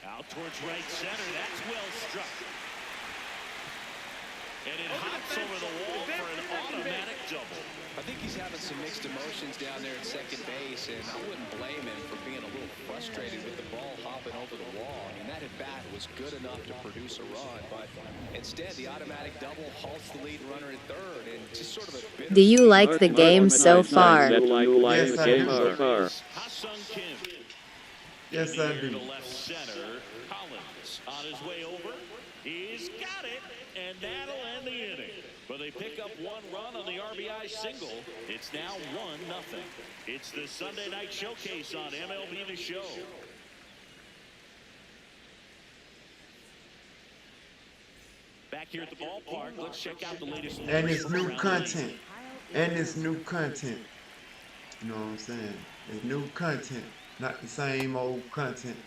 Out towards right center. That's well struck. And it hops over the wall for an automatic double. I think he's having some mixed emotions down there at second base, and I wouldn't blame him for being a little frustrated with the ball hopping over the wall. I mean, that at-bat was good enough to produce a run, but instead the automatic double halts the lead runner at third, and just sort of a bit. Do you like the game so far? Yes, I do. Ha-Sung Kim. Yes, I do. To left center. Collins on his way over. He's got it, and that'll end the inning. But they pick up one run on the RBI single. It's now 1-0. It's the Sunday Night Showcase on MLB The Show. Back here at the ballpark, let's check out the latest. And it's new content. And it's new content. You know what I'm saying? It's new content. Not the same old content.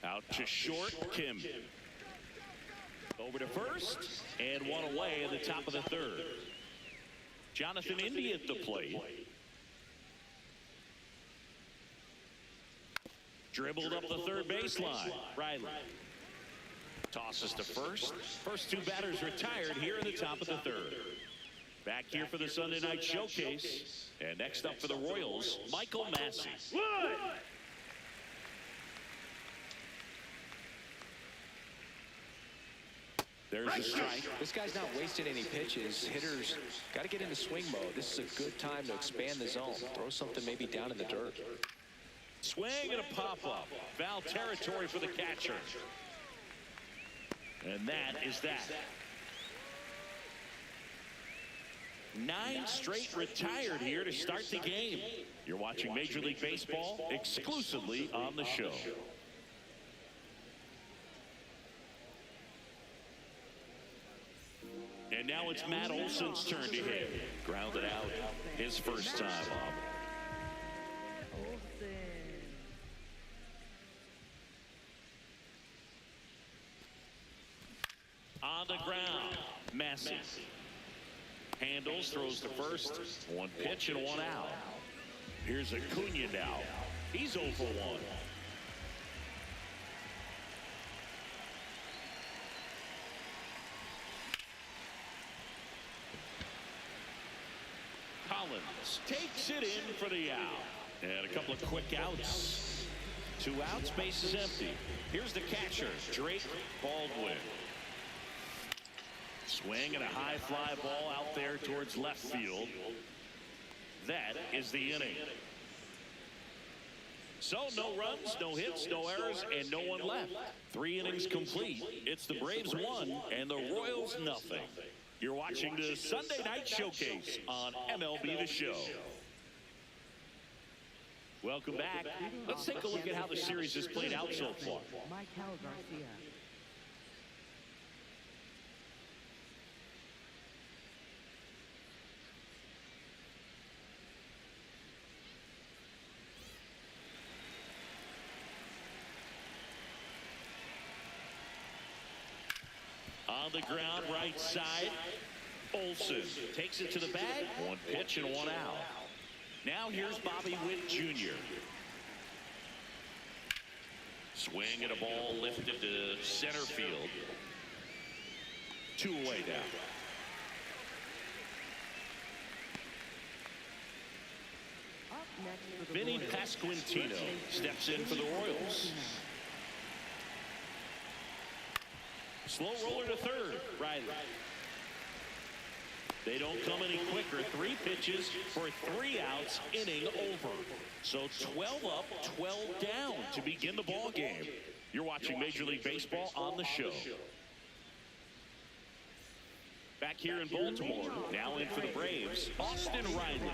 Out to short, Kim. Over to first, and one away in the top of the third. Jonathan Indy at the plate. Dribbled up the third baseline. Riley tosses to first. First two batters retired here in the top of the third. Back here for the Sunday Night Showcase. And next up for the Royals, Michael Massey. There's a strike. This guy's not wasting any pitches. Hitters got to get into swing mode. This is a good time to expand the zone. Throw something maybe down in the dirt. Swing and a pop-up. Foul territory for the catcher. And that is that. 9 straight retired here to start the game. You're watching Major League Baseball exclusively on the show. And now it's Matt Olson's turn to hit. Grounded out his first time up. On the ground, Massey. Handles, throws to first. One pitch and one out. Here's Acuna now. He's 0 for 1. Collins takes it in for the out. And a couple of quick outs. 2 outs, base is empty. Here's the catcher, Drake Baldwin. Swing and a high fly ball out there towards left field. That is the inning. So no runs, no hits, no errors, and no one left. 3 innings complete. It's the Braves 1 and the Royals nothing. You're watching the Sunday Night Showcase on MLB The Show. Welcome back. Let's take a look at how the series has played out so far. Michael Garcia. On the ground, right side, Olson takes it to the bag. 1 pitch and 1 out. Now here's Bobby Witt Jr. Swing and a ball lifted to center field. 2 away now. Vinny Pasquantino steps in for the Royals. Slow roller to third, Riley. They don't come any quicker. 3 pitches for 3 outs, inning over. So 12 up, 12 down to begin the ball game. You're watching Major League Baseball on the show. Back here in Baltimore, now in for the Braves, Austin Riley.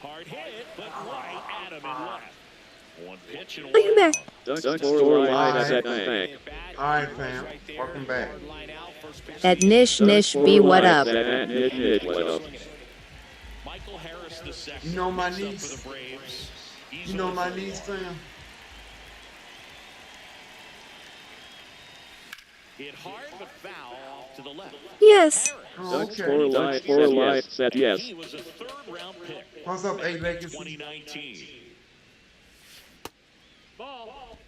Hard hit, but right at him and left. 1 pitch and 1 out. Ducks for line at that thing. All right, fam. Welcome back. At Nish Nish B, what up? Michael Harris the second. You know my niece? You know my niece, fam? Hit hard, but foul off to the left. Yes. Oh, Ducks okay. for life said yes. He was a third-round pick. What's up, back in A-Legacy? 2019. Ball.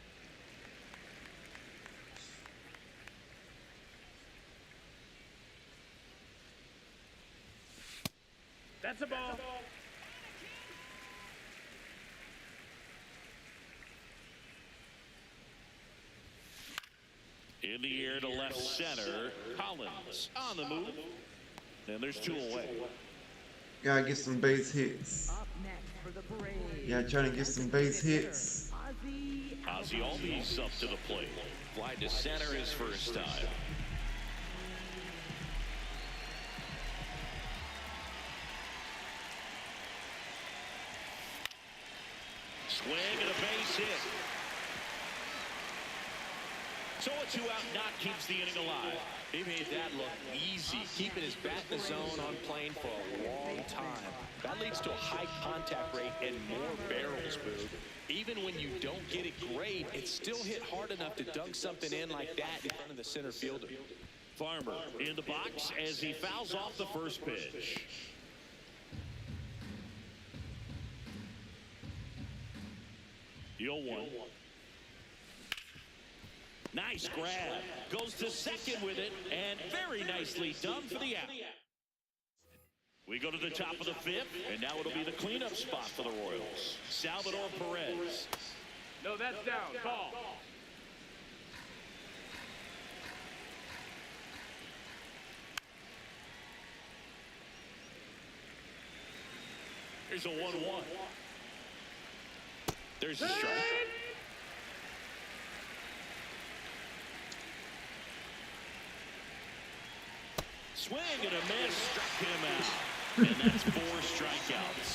That's a ball. In the air to left center. Collins on the move. And there's two away. Gotta get some base hits. Up next for the Braves. Yeah, trying to get some base hits. Ozzie Albies up to the plate. Fly to center his first time. Swing and a base hit. So a two-out knock keeps the inning alive. He made that look easy, keeping his bat in the zone on plane for a long time. That leads to a high contact rate and more barrels, Boo. Even when you don't get it great, it's still hit hard enough to dunk something in like that in front of the center fielder. Farmer in the box as he fouls off the first pitch. The 0-1. Nice grab. Goes to second with it, and very nicely done for the out. We go to the top of the fifth, and now it'll be the cleanup spot for the Royals. Salvador Perez. No, that's down. Ball. Here's a 1-1. There's a strike. Swing and a miss, struck him out. And that's 4 strikeouts.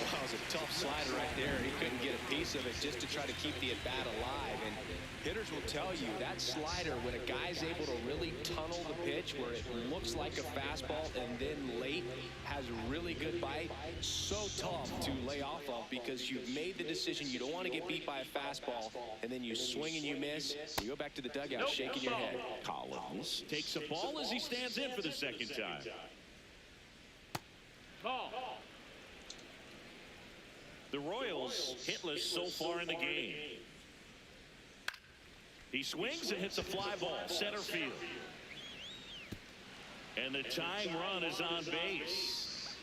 Wow, it was a tough slider right there. He couldn't get a piece of it just to try to keep the at-bat alive. And hitters will tell you that slider, when a guy's able to really tunnel the pitch where it looks like a fastball and then late has really good bite, so tough to lay off of because you've made the decision you don't want to get beat by a fastball, and then you swing and you miss. You go back to the dugout shaking your head. Collins takes a ball as he stands in for the second time. Ball. The Royals hitless so far in the game. He swings and hits a fly ball, center field. And the tying run is on base.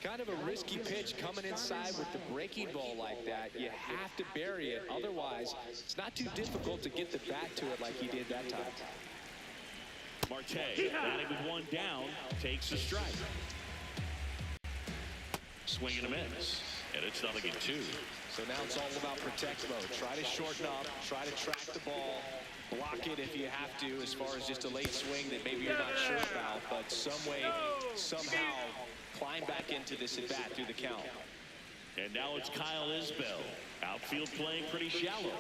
Kind of a risky pitch coming inside with the breaking ball like that. You have to bury it. Otherwise, it's not too difficult to get the bat to it like he did that time. Marte, batting with one down, takes a strike. Swing and a miss. And it's 0-2. So now it's all about protect mode. Try to shorten up, try to track the ball, block it if you have to, as far as just a late swing that maybe you're not sure about, but some way, somehow climb back into this at bat through the count. And now it's Kyle Isbell. Outfield playing pretty shallow.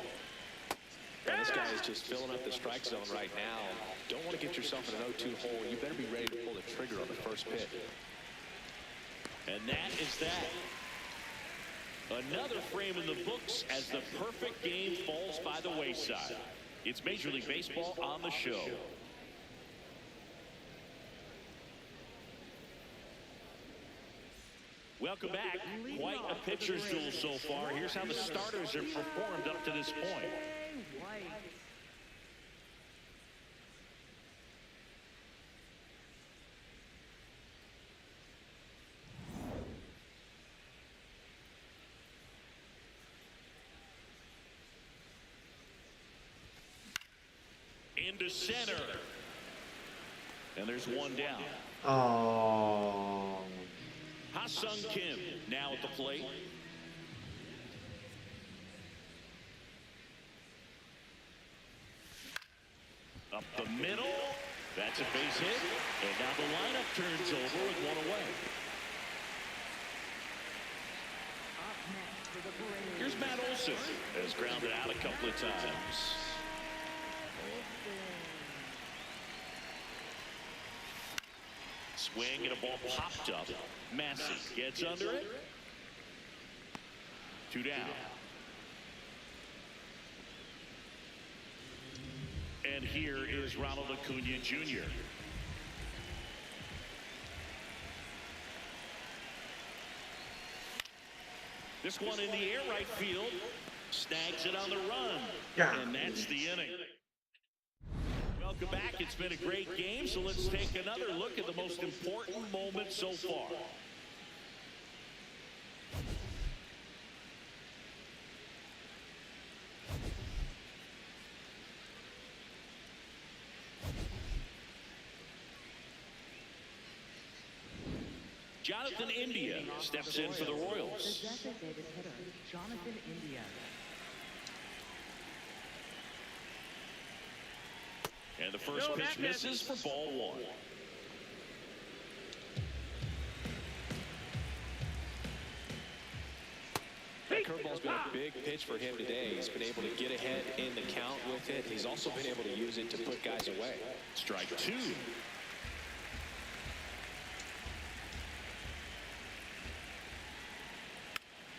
And this guy is just filling up the strike zone right now. Don't want to get yourself in an 0-2 hole. You better be ready to pull the trigger on the first pitch. And that is that. Another frame in the books as the perfect game falls by the wayside. It's Major League Baseball on the show. Welcome back. Quite a pitcher's duel so far. Here's how the starters have performed up to this point. Into center. And there's one down. Oh. Ha-Sung Kim now at the plate. Up the middle. That's a base hit. And now the lineup turns over with one away. Here's Matt Olson. Has grounded out a couple of times. Swing and a ball popped up. Massey gets under it. 2 down. And here is Ronald Acuna Jr. This one in the air right field. Snags it on the run. Yeah. And that's the inning. Welcome back. It's been a great game, so let's take another look at the most important moment so far. Jonathan India steps in for the Royals. The designated hitter, Jonathan India. And the first pitch misses for ball one. That curveball's been a big pitch for him today. He's been able to get ahead in the count with it. He's also been able to use it to put guys away. Strike two.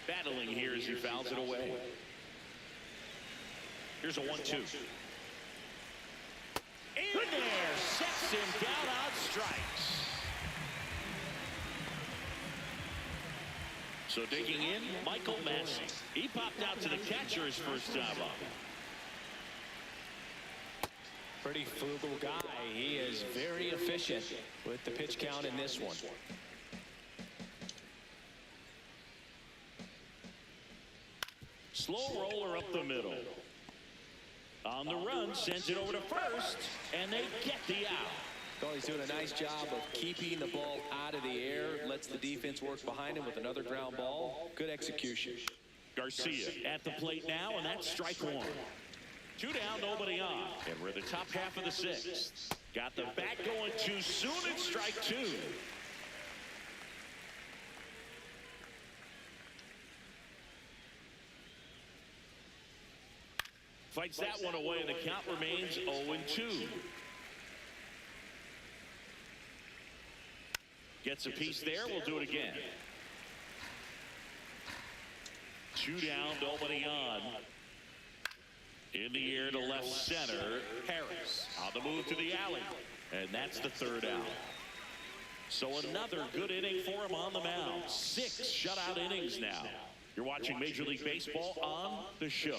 Battling here as he fouls it away. Here's a 1-2. In there, sets him down on strikes. So digging in, Michael Massey. He popped out to the catcher his first time up. Pretty frugal guy. He is very efficient with the pitch count in this one. Slow roller up the middle. On the run, sends it over to first, and they get the out. Oh, he's doing a nice job of keeping the ball out of the air. Lets the defense work behind him with another ground ball. Good execution. Garcia at the plate now, and that's strike one. 2 down, nobody on. And we're in the top half of the sixth. Got the bat going too soon, it's strike two. Fights that one away, and the count remains 0-2. Gets a piece there, we'll do it again. 2 down, nobody on. In the air to left center, Harris on the move to the alley. And that's the 3rd out. So another good inning for him on the mound. 6 shutout innings now. You're watching Major League Baseball on the show.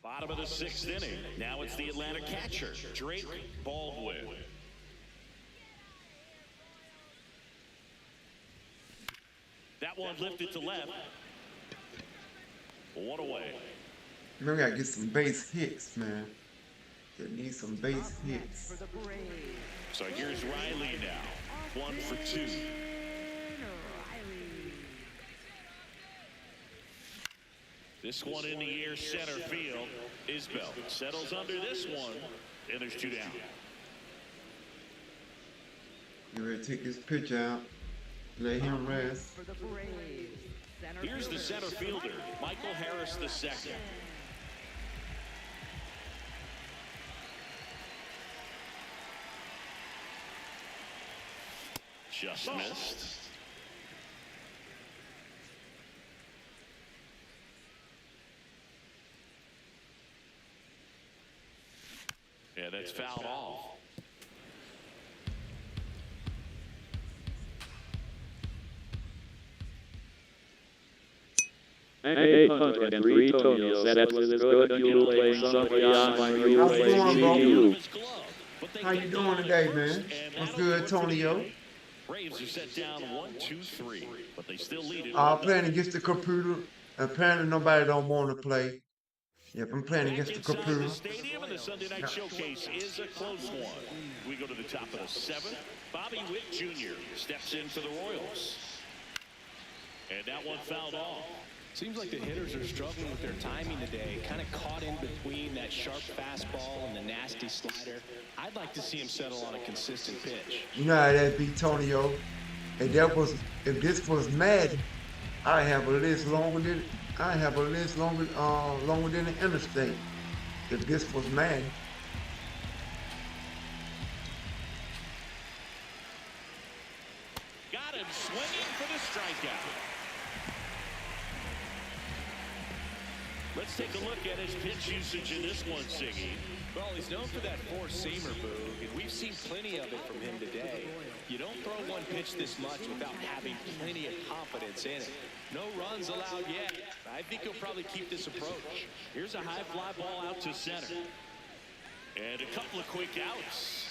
Bottom of the 6th inning. Now it's the Atlanta catcher, Drake Baldwin. That one lifted to left. 1 away. Man, we gotta get some base hits, man. They need some base hits. So here's Riley now. 1 for 2. This one in the air center field. Isbell settles under this one, and there's 2 down. You ready to take this pitch out? Let him rest. Here's the center fielder, Michael Harris II. Just missed. Yeah, that's fouled off. Hey, Hunter and Antonio said that was good. You'll play somebody on when you play you. How you doing today, man? What's good, Antonio? Braves are set down 1-2-3, but they still lead it. Playing against the computer. Apparently nobody don't want to play. Yep, I'm playing against the computer. The stadium and the Sunday night showcase is a close one. We go to the top of the 7th. Bobby Witt Jr. steps in for the Royals. And that one fouled off. Seems like the hitters are struggling with their timing today. Kind of caught in between that sharp fastball and the nasty slider. I'd like to see him settle on a consistent pitch. You know how that'd be, Tonio. If this was Madden, I have a list longer than longer than the interstate. If this was Madden. Got him swinging for the strikeout. Let's take a look at his pitch usage in this one, Siggy. Well, he's known for that four-seamer, Boog, and we've seen plenty of it from him today. You don't throw one pitch this much without having plenty of confidence in it. No runs allowed yet. I think he'll probably keep this approach. Here's a high fly ball out to center. And a couple of quick outs.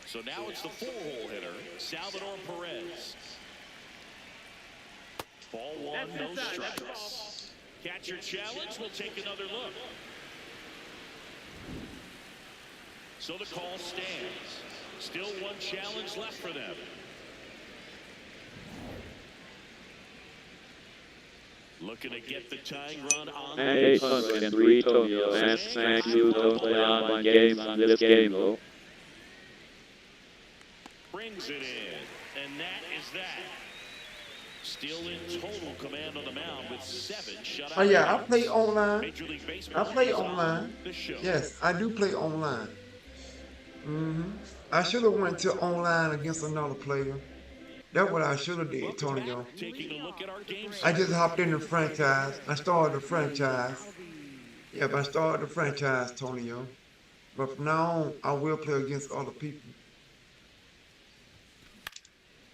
So now it's the four-hole hitter, Salvador Perez. Ball one, no strikes. Catcher challenge, we'll take another look. So the call stands. Still one challenge left for them. Looking to get the tying run on. 803 Tokyo, and thank you, don't play online games on this game, though. Brings it in, and that is that. Still in total command on the mound with 7 shutouts. Oh yeah, I play online. I play online. Yes, I do play online. I should have went to online against another player. That's what I should have did, Tonyo. I just hopped in the franchise. I started the franchise. Yep, I started the franchise, Tonyo. But from now on, I will play against other people.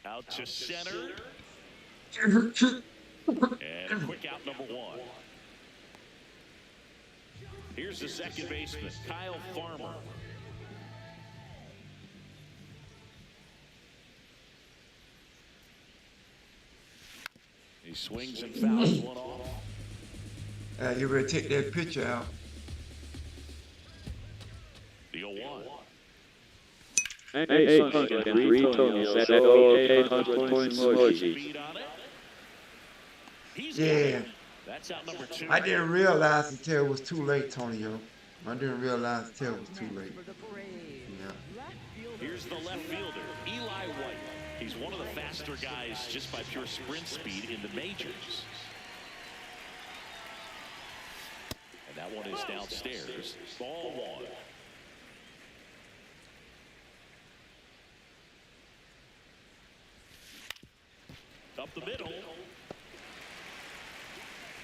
Out to center. And quick out number 1. Here's the second baseman, Kyle Farmer. He swings and fouls one off. You ready to take that picture out? The 0-1. 803 Tokyo, set 800 points emoji. Yeah. That's out number 2. I didn't realize until it was too late, Tonyo. I didn't realize until it was too late. Yeah. Here's the left fielder, Eli White. He's one of the faster guys just by pure sprint speed in the majors. And that one is downstairs. Ball 1. Up the middle.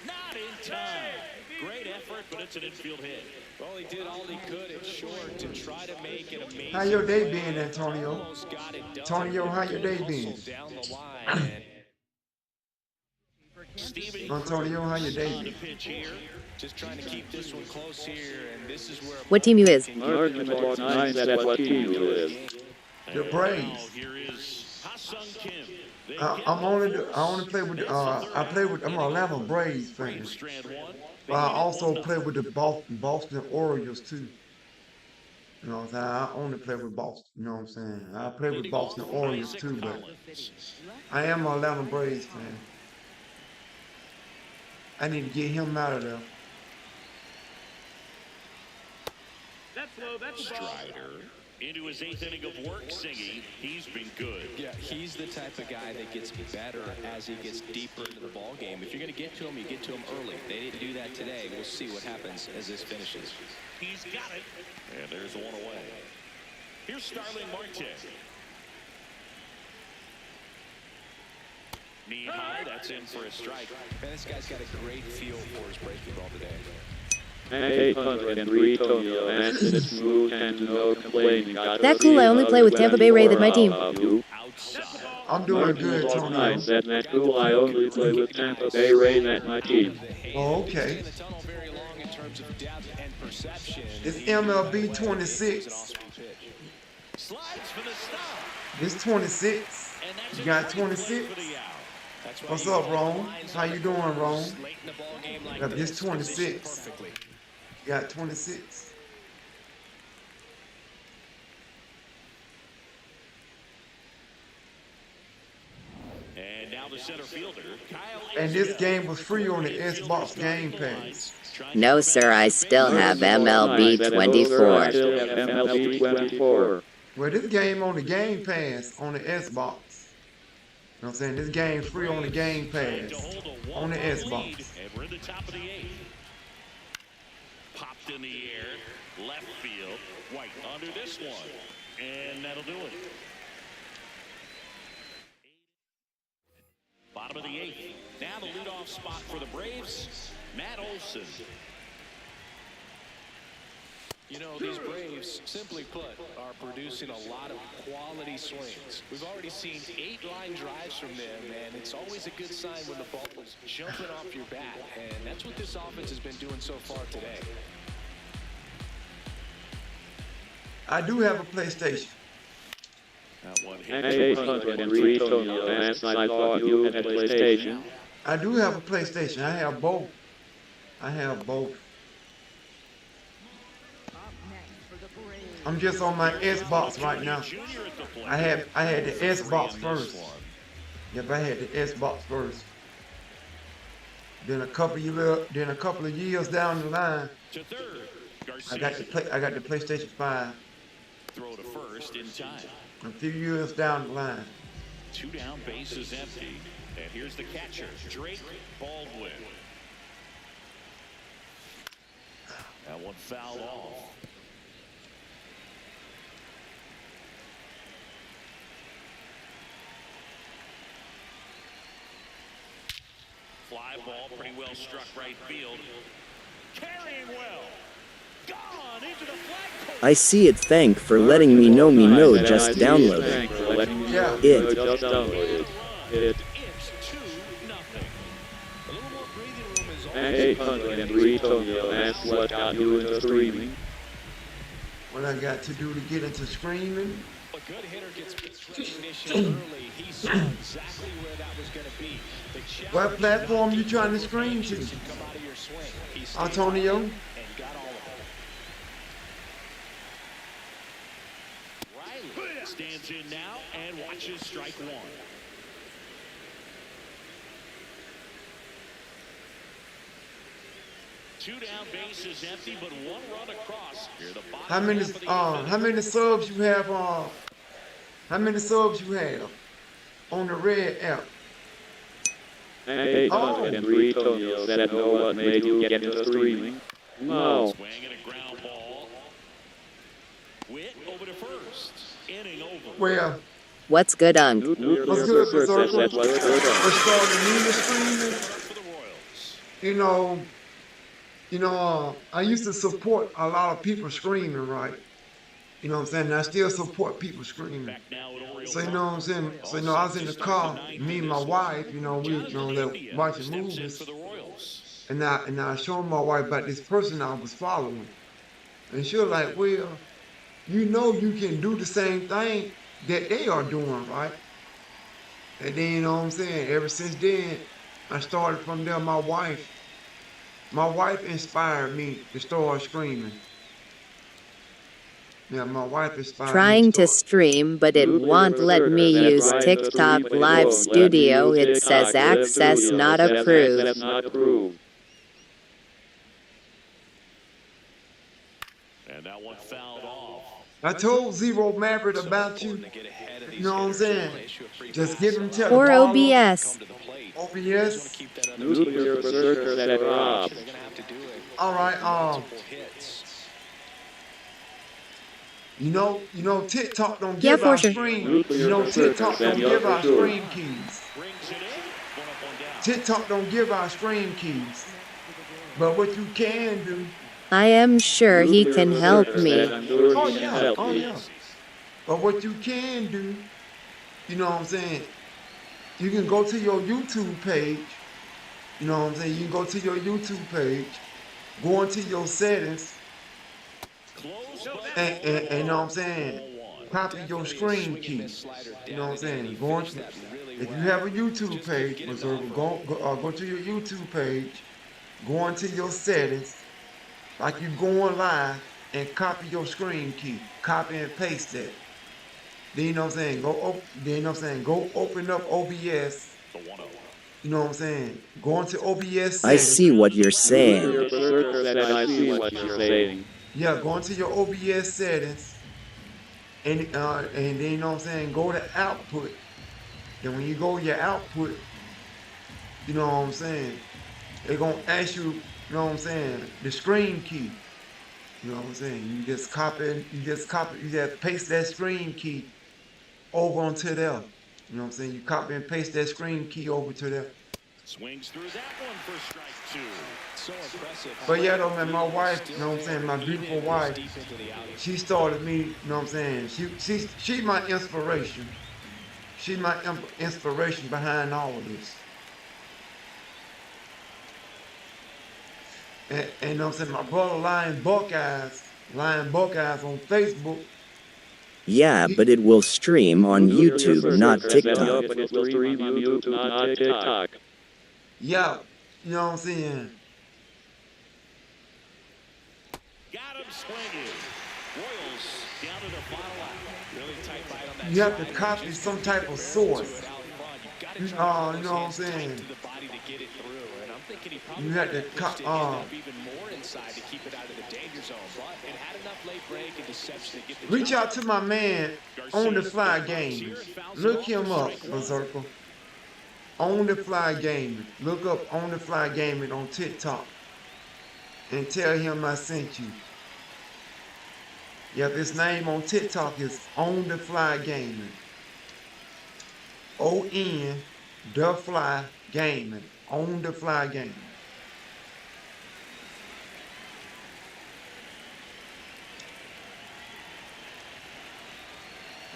Not in time. Great effort, but it's an infield hit. Well, he did all he could at short to try to make it amazing. How your day been, Antonio? Antonio, how your day been? Antonio, how your day been? Just trying to keep this one close here, and this is where. What team you is? What team you is? The Braves. Here is Ha-Sung Kim. I only play with I'm an Atlanta Braves fan. But I also play with the Boston Orioles too. You know what I'm saying? I only play with Boston, you know what I'm saying? I play with Boston Orioles too, but I am an Atlanta Braves fan. I need to get him out of there. That's low, that's the ball. Strider. Into his 8th inning of work, Singy. He's been good. Yeah, he's the type of guy that gets better as he gets deeper into the ball game. If you're going to get to him, you get to him early. They didn't do that today. We'll see what happens as this finishes. He's got it. And there's one away. Here's Starling Marte. Knee high, that's in for a strike. Man, this guy's got a great feel for his breaking ball today. 803 Tokyo, and it's smooth and no complaining. That cool, I only play with Tampa Bay Ray, that's my team. I'm doing good, Tony. That cool, I only play with Tampa Bay Ray, that's my team. Oh, okay. It's MLB 26. It's 26. You got 26? What's up, Rome? How you doing, Rome? It's 26. You got 26. And now the center fielder, Kyle. And this game was free on the Xbox Game Pass. No, sir, I still have MLB 24. Well, this game on the Game Pass on the Xbox. You know what I'm saying? This game free on the Game Pass on the Xbox. And we're in the top of the 8th. Popped in the air, left field. White under this one. And that'll do it. the 8th. Now the leadoff spot for the Braves, Matt Olson. You know, these Braves, simply put, are producing a lot of quality swings. We've already seen 8 line drives from them, and it's always a good sign when the ball is jumping off your bat, and that's what this offense has been doing so far today. I do have a PlayStation. Hey, Henry, last I thought you had a PlayStation. I do have a PlayStation. I have both. I have both. I'm just on my Xbox right now. I had the Xbox first. Yep, I had the Xbox first. Then a couple of years down the line, I got the PlayStation 5. Throw to first in time. A few years down the line. 2 down, bases empty. And here's the catcher, Drake Baldwin. That one fouled off. Fly ball, pretty well struck right field. Carrying well. Gone into the flagpole. I see it. Thank for letting me know just downloaded. Yeah. It. Just downloaded. It. It's 2-0. A little more breathing room is all. Hey, Henry, ask what got you into streaming. What I got to do to get into streaming? A good hitter gets pitch recognition early. He saw exactly where that was going to be. What platform you trying to stream to? Antonio? And got all of it. Riley stands in now and watches strike 1. Two down, bases empty, but 1 run across. Here the bottom How many subs you have on the red app? Hey, Henry, said know what made you get into streaming. No. Swing and a ground ball. Witt over to first. Inning over. Well, What's good, Unk? what's good, Berserker? What's starting me streaming? You know, I used to support a lot of people screaming, right? You know what I'm saying? And I still support people screaming. So you know what I'm saying? So you know, I was in the car, me and my wife, you know, we watching movies. And I showed my wife about this person I was following. And she was like, well, you know you can do the same thing that they are doing, right? And then, you know what I'm saying? Ever since then, I started from there. My wife inspired me to start screaming. Yeah, my wife inspired Trying me to stream, but it won't let me use TikTok Live Studio. It says access not approved. And that one fouled off. I told Zero Maverick about you. You know what I'm saying? Just give him tell Or OBS. OBS. Nuclear Berserker said Rob. All right. You know, TikTok don't give our screen. You know, TikTok don't give our screen keys. TikTok don't give our screen keys. But what you can do. I am sure he can help me. Oh yeah. But what you can do, you know what I'm saying? You can go to your YouTube page. You know what I'm saying? You can go to your YouTube page, go into your settings, and you know what I'm saying? Copy your screen key. You know what I'm saying? If you have a YouTube page, go to your YouTube page, go into your settings, like you're going live, and copy your screen key. Copy and paste that. Then you know what I'm saying? Go open up OBS. You know what I'm saying? Go into OBS settings. I see what you're saying. Yeah, go into your OBS settings, and then you know what I'm saying, go to output. And when you go to your output, you know what I'm saying, they're gonna ask you, you know what I'm saying, the screen key. You know what I'm saying? You just paste that screen key over onto there. You know what I'm saying? You copy and paste that screen key over to there. Swings through that one for strike two. So impressive. But yeah, though, man, my wife, you know what I'm saying, my beautiful wife, she started me, you know what I'm saying? She's my inspiration. She's my inspiration behind all of this. And you know what I'm saying, my brother Lion Buckeyes on Facebook. Yeah, but it will stream on YouTube, not TikTok. It will stream on YouTube, not TikTok. Yeah, you know what I'm saying? Got him swinging. Royals down to the final out. Really tight bite on that. You have to copy some type of source. You know what I'm saying? You have to reach out to my man On the Fly Gaming. Look him up, Berserker. On the Fly Gaming. Look up On the Fly Gaming on TikTok. And tell him I sent you. Yeah, his name on TikTok is On the Fly Gaming. ON the Fly Gaming. On the Fly Gaming.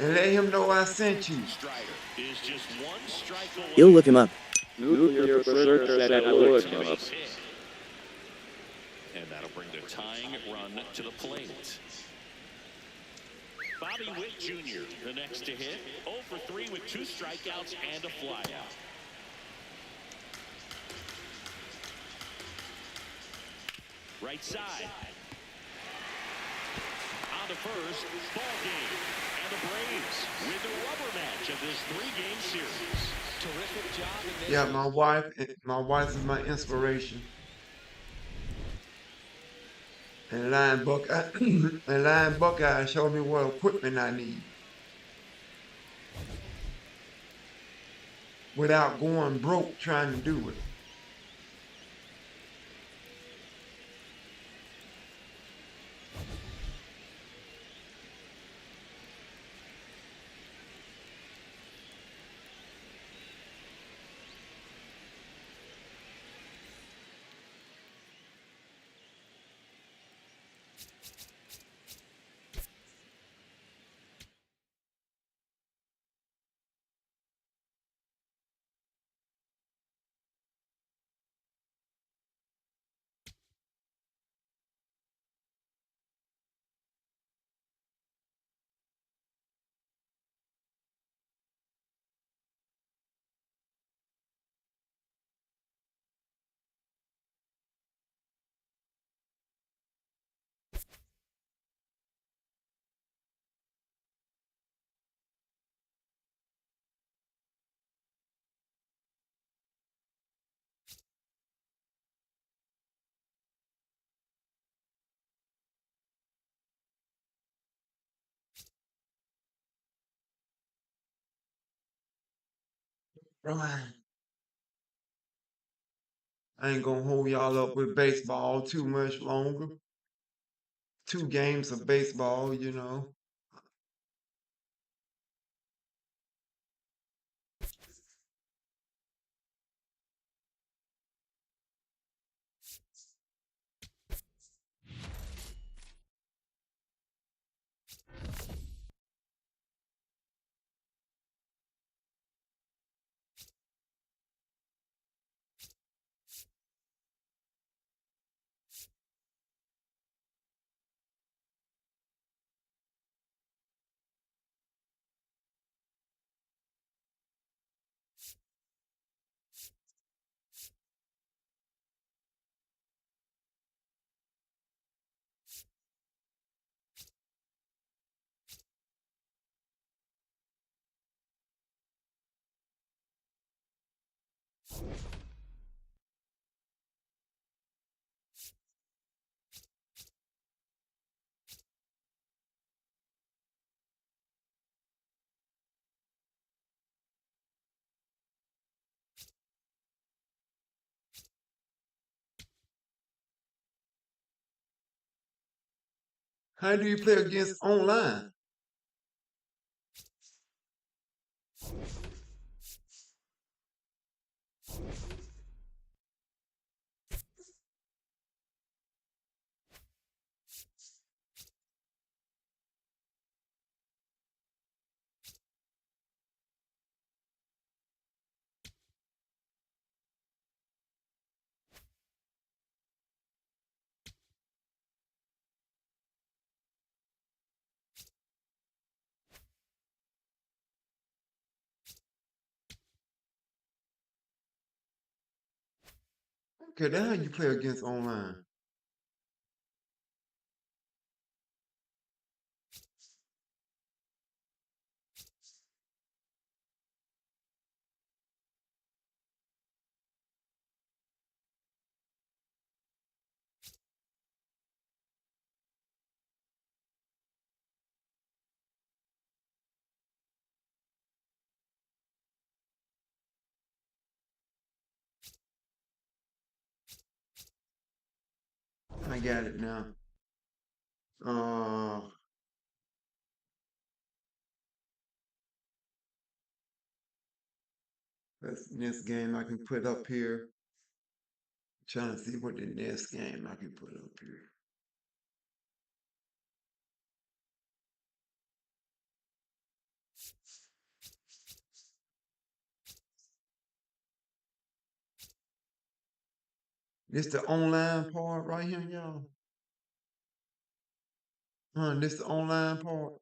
And let him know I sent you. Is just one strike away. You'll look him up. Nuclear Berserker said I would look him up. And that'll bring the tying run to the plate. Bobby Witt Jr., the next to hit. 0 for 3 with 2 strikeouts and a flyout. Right side. On to first, ball game. And the Braves win the rubber match of this 3-game series. Terrific job in this. Yeah, my wife is my inspiration. And Lion Buckeye showed me what equipment I need. Without going broke trying to do it. Right. I ain't gonna hold y'all up with baseball too much longer. 2 games of baseball, you know. How do you play against online? Okay, that's how you play against online. I got it now. That's the next game I can put up here. Trying to see what the next game I can put up here. This the online part right here, y'all. This the online part.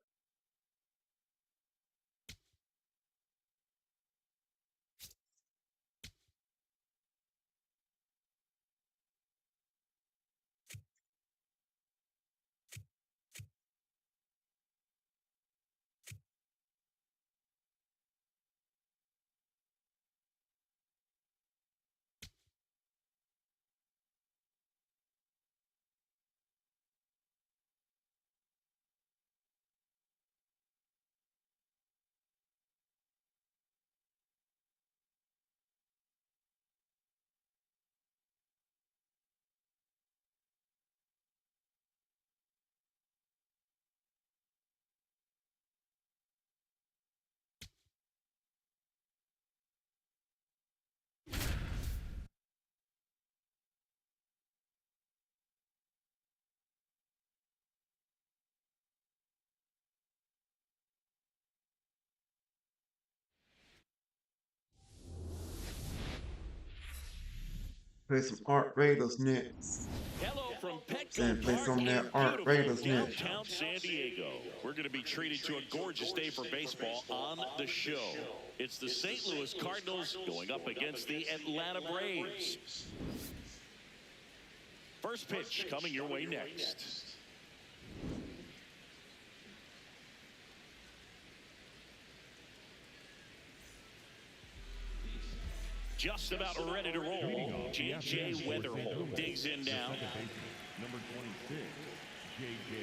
Play some Art Raiders next. Hello from Saying Petco play Park some of in that Art beautiful Raiders next. downtown San Diego. We're going to be treated to a gorgeous day for baseball on the show. It's the St. Louis Cardinals going up against the Atlanta Braves. First pitch coming your way next. Just about ready to roll. J.J. Weatherholt digs in now. Number 26, J.J.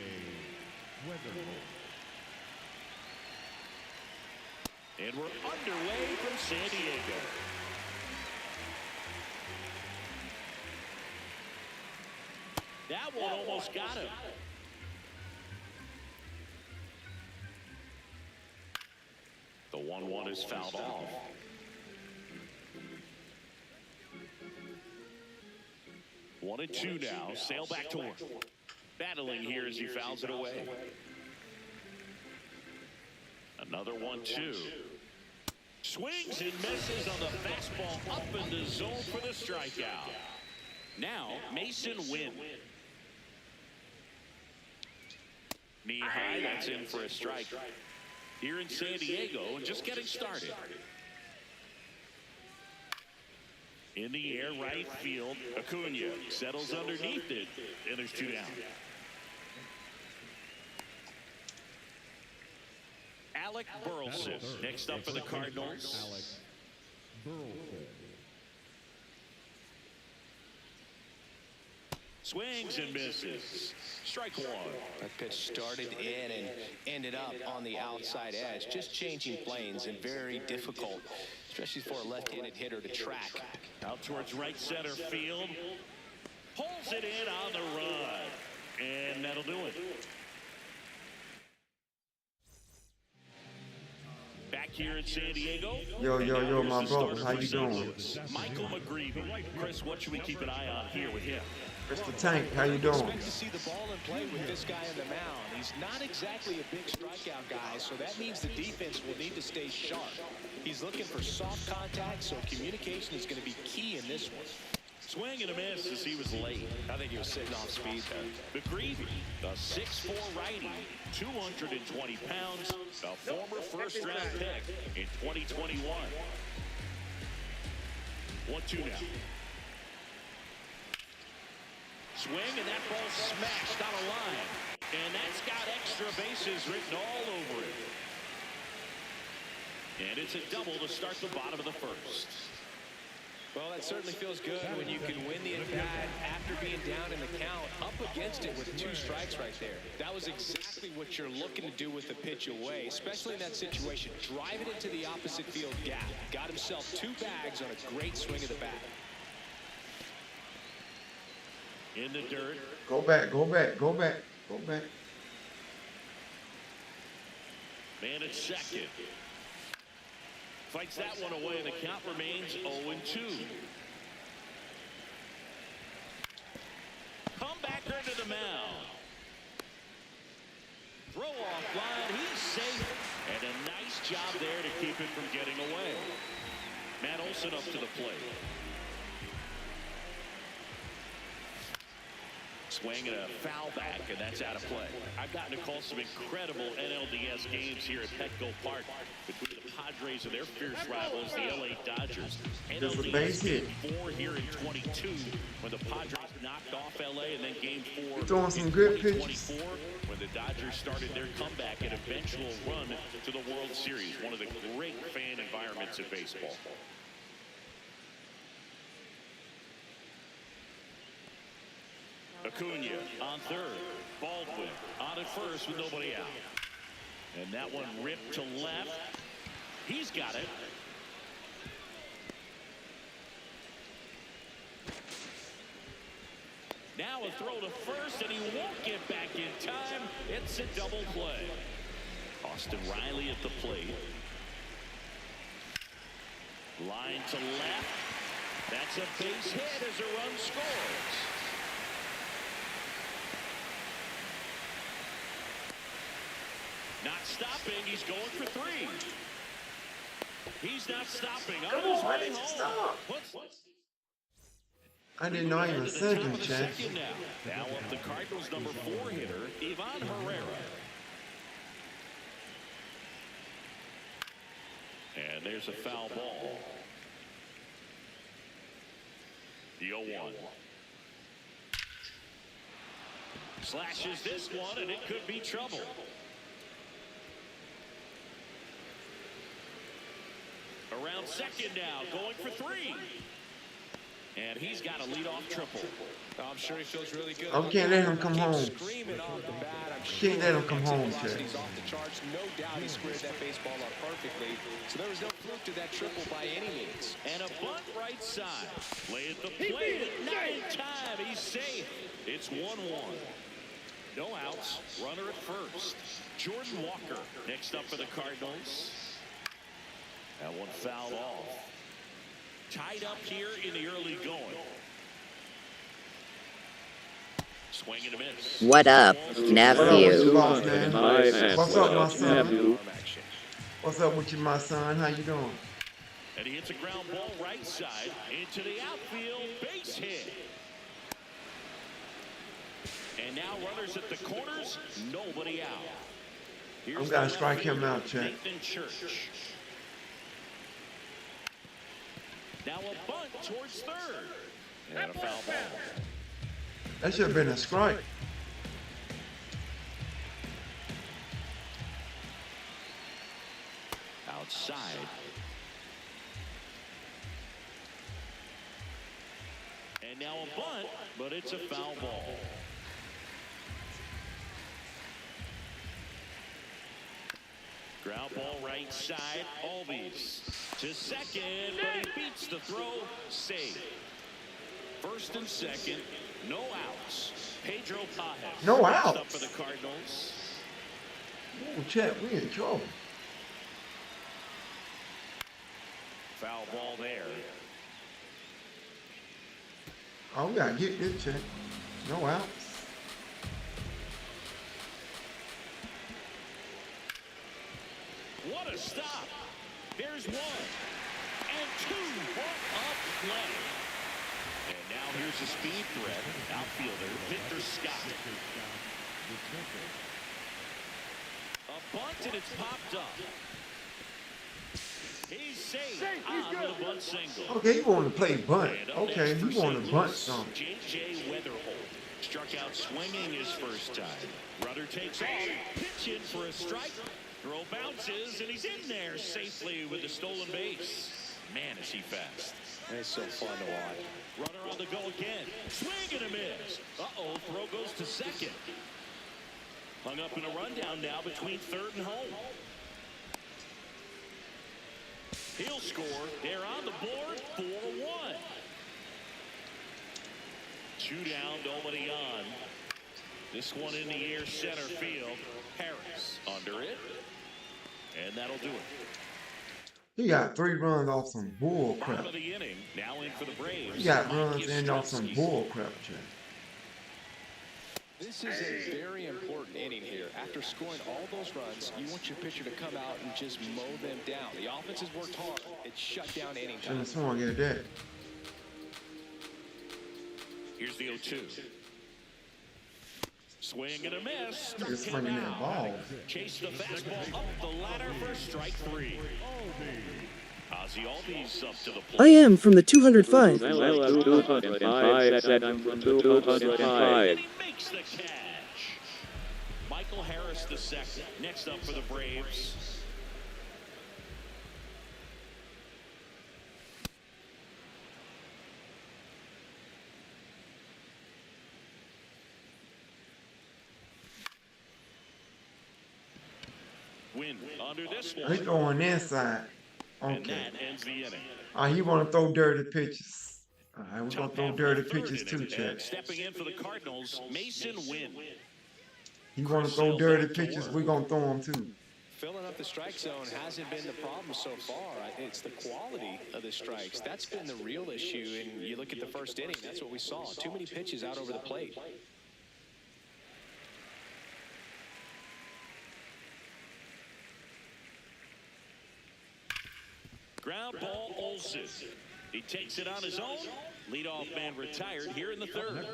Weatherholt. And we're underway from San Diego. That one almost got him. The 1-1 is fouled off. One and two now. Sail back to work. Battling here as he fouls it away. Another 1-2. Swings and misses on the fastball up in the zone for the strikeout. Now Mason Wynn. Knee high, that's in for a strike. Here in San Diego and just getting started. In the air, right field. Acuna settles underneath it, and there's two down. Alec Burleson next up for the Cardinals. Alec Burleson. Swings and misses. Strike one. That pitch started in and ended up on the outside edge. Just changing planes and very difficult, especially for a left-handed hitter to track. Out towards right center field. Pulls it in on the run. And that'll do it. Back here in San Diego. Yo, my brother, how you doing? Michael McGreevy. Chris, what should we keep an eye on here with him? Mr. Tank, how you doing? Expect to see the ball in play with this guy on the mound. He's not exactly a big strikeout guy, so that means the defense will need to stay sharp. He's looking for soft contact, so communication is going to be key in this one. Swing and a miss as he was late. I think he was sitting off speed there. McGreevy, the 6'4" righty, 220 pounds, a former first-round pick in 2021. 1-2 now. Swing, and that ball smashed on a line. And that's got extra bases written all over it. And it's a double to start the bottom of the first. Well, that certainly feels good when you can win the at-bat after being down in the count, up against it with 2 strikes right there. That was exactly what you're looking to do with the pitch away, especially in that situation. Drive it into the opposite field gap. Got himself 2 bags on a great swing of the bat. In the dirt. Go back, go back, go back, go back. Man at second. Fights that one away, and the count remains 0-2. Comebacker into the mound. Throw off line, he's safe. And a nice job there to keep it from getting away. Matt Olson up to the plate. Swing and a foul back, and that's out of play. I've gotten to call some incredible NLDS games here at Petco Park between the Padres and their fierce rivals, the LA Dodgers. NLDS game 4 here in 22 when the Padres knocked off LA, and then game 4 throwing some good pitches. 24 when the Dodgers started their comeback and eventual run to the World Series. One of the great fan environments in baseball. Acuna on third. Baldwin on at first with nobody out. And that one ripped to left. He's got it. Now a throw to first, and he won't get back in time. It's a double play. Austin Riley at the plate. Line to left. That's a base hit as a run scores. Not stopping, he's going for 3. He's not stopping. Come on, why did you stop? I didn't know I even said him, Chad. Now up the Cardinals' number 4 hitter, Ivan Herrera. And there's a foul ball. The 0-1. Slashes this one, and it could be trouble. Around second now, going for 3. And he's got a leadoff triple. I'm sure he feels really good. I can't let him come home. Screaming off the bat. Can't let him come home, Chad. He's off the charts. No doubt he squared that baseball up perfectly. So there was no fluke to that triple by any means. And a bunt right side. Play at the plate. Not in time. He's safe. It's 1-1. No outs. Runner at first. Jordan Walker next up for the Cardinals. That one fouled off. Tied up here in the early going. Swing and a miss. What up, nephew? What's up, my son? What's up with you, my son? How you doing? And he hits a ground ball right side into the outfield. Base hit. And now runners at the corners. Nobody out. I'm gonna strike him out, Chad. Nathan Church. Now a bunt towards third. And a foul ball. That should have been a strike. Outside. And now a bunt, but it's a foul ball. Ground ball right side. Albies to second, but he beats the throw. Save. First and second. No outs. Pedro Pajes. No outs. Up for the Cardinals. Oh, Chad, we in trouble. Foul ball there. Oh, we gotta get this, Chad. No outs. What a stop. There's 1 and 2. What a play. And now here's a speed threat. Outfielder Victor Scott. A bunt, and it's popped up. He's safe on the bunt single. Okay, you want to play bunt. Okay, you want to bunt something. J.J. Weatherholt struck out swinging his first time. Runner takes off, pitch in for a strike. Throw bounces, and he's in there safely with the stolen base. Man, is he fast. It's so fun to watch. Runner on the go again. Swing and a miss. Uh-oh, throw goes to second. Hung up in a rundown now between third and home. He'll score. They're on the board, 4-1. 2 down, nobody on. This one in the air, center field. Harris under it. And that'll do it. He got 3 runs off some bull crap. Bottom of the inning, now in for the Braves. He got runs in off some bull crap, Jay. This is a very important inning here. After scoring all those runs, you want your pitcher to come out and just mow them down. The offense has worked hard. It's shut down inning time. And someone get that. Here's the 0-2. Swing and a miss. Just swinging that ball. Chase the fastball up the ladder for strike 3. Ozzy Albies up to the plate. I am from the 205. 205, second from 205. He makes the catch. Michael Harris the second. Next up for the Braves. Win under this one. He's going inside. And Okay. that ends the inning. He want to throw dirty pitches. All right, we're going to throw dirty pitches too, Chad. Stepping in for the Cardinals, Mason Wynn. He want to throw dirty pitches. We're going to throw them too. Filling up the strike zone hasn't been the problem so far. It's the quality of the strikes. That's been the real issue. And you look at the first inning, that's what we saw. Too many pitches out over the plate. Ground ball, Olsen. He takes it on his own. Leadoff man retired here in the third.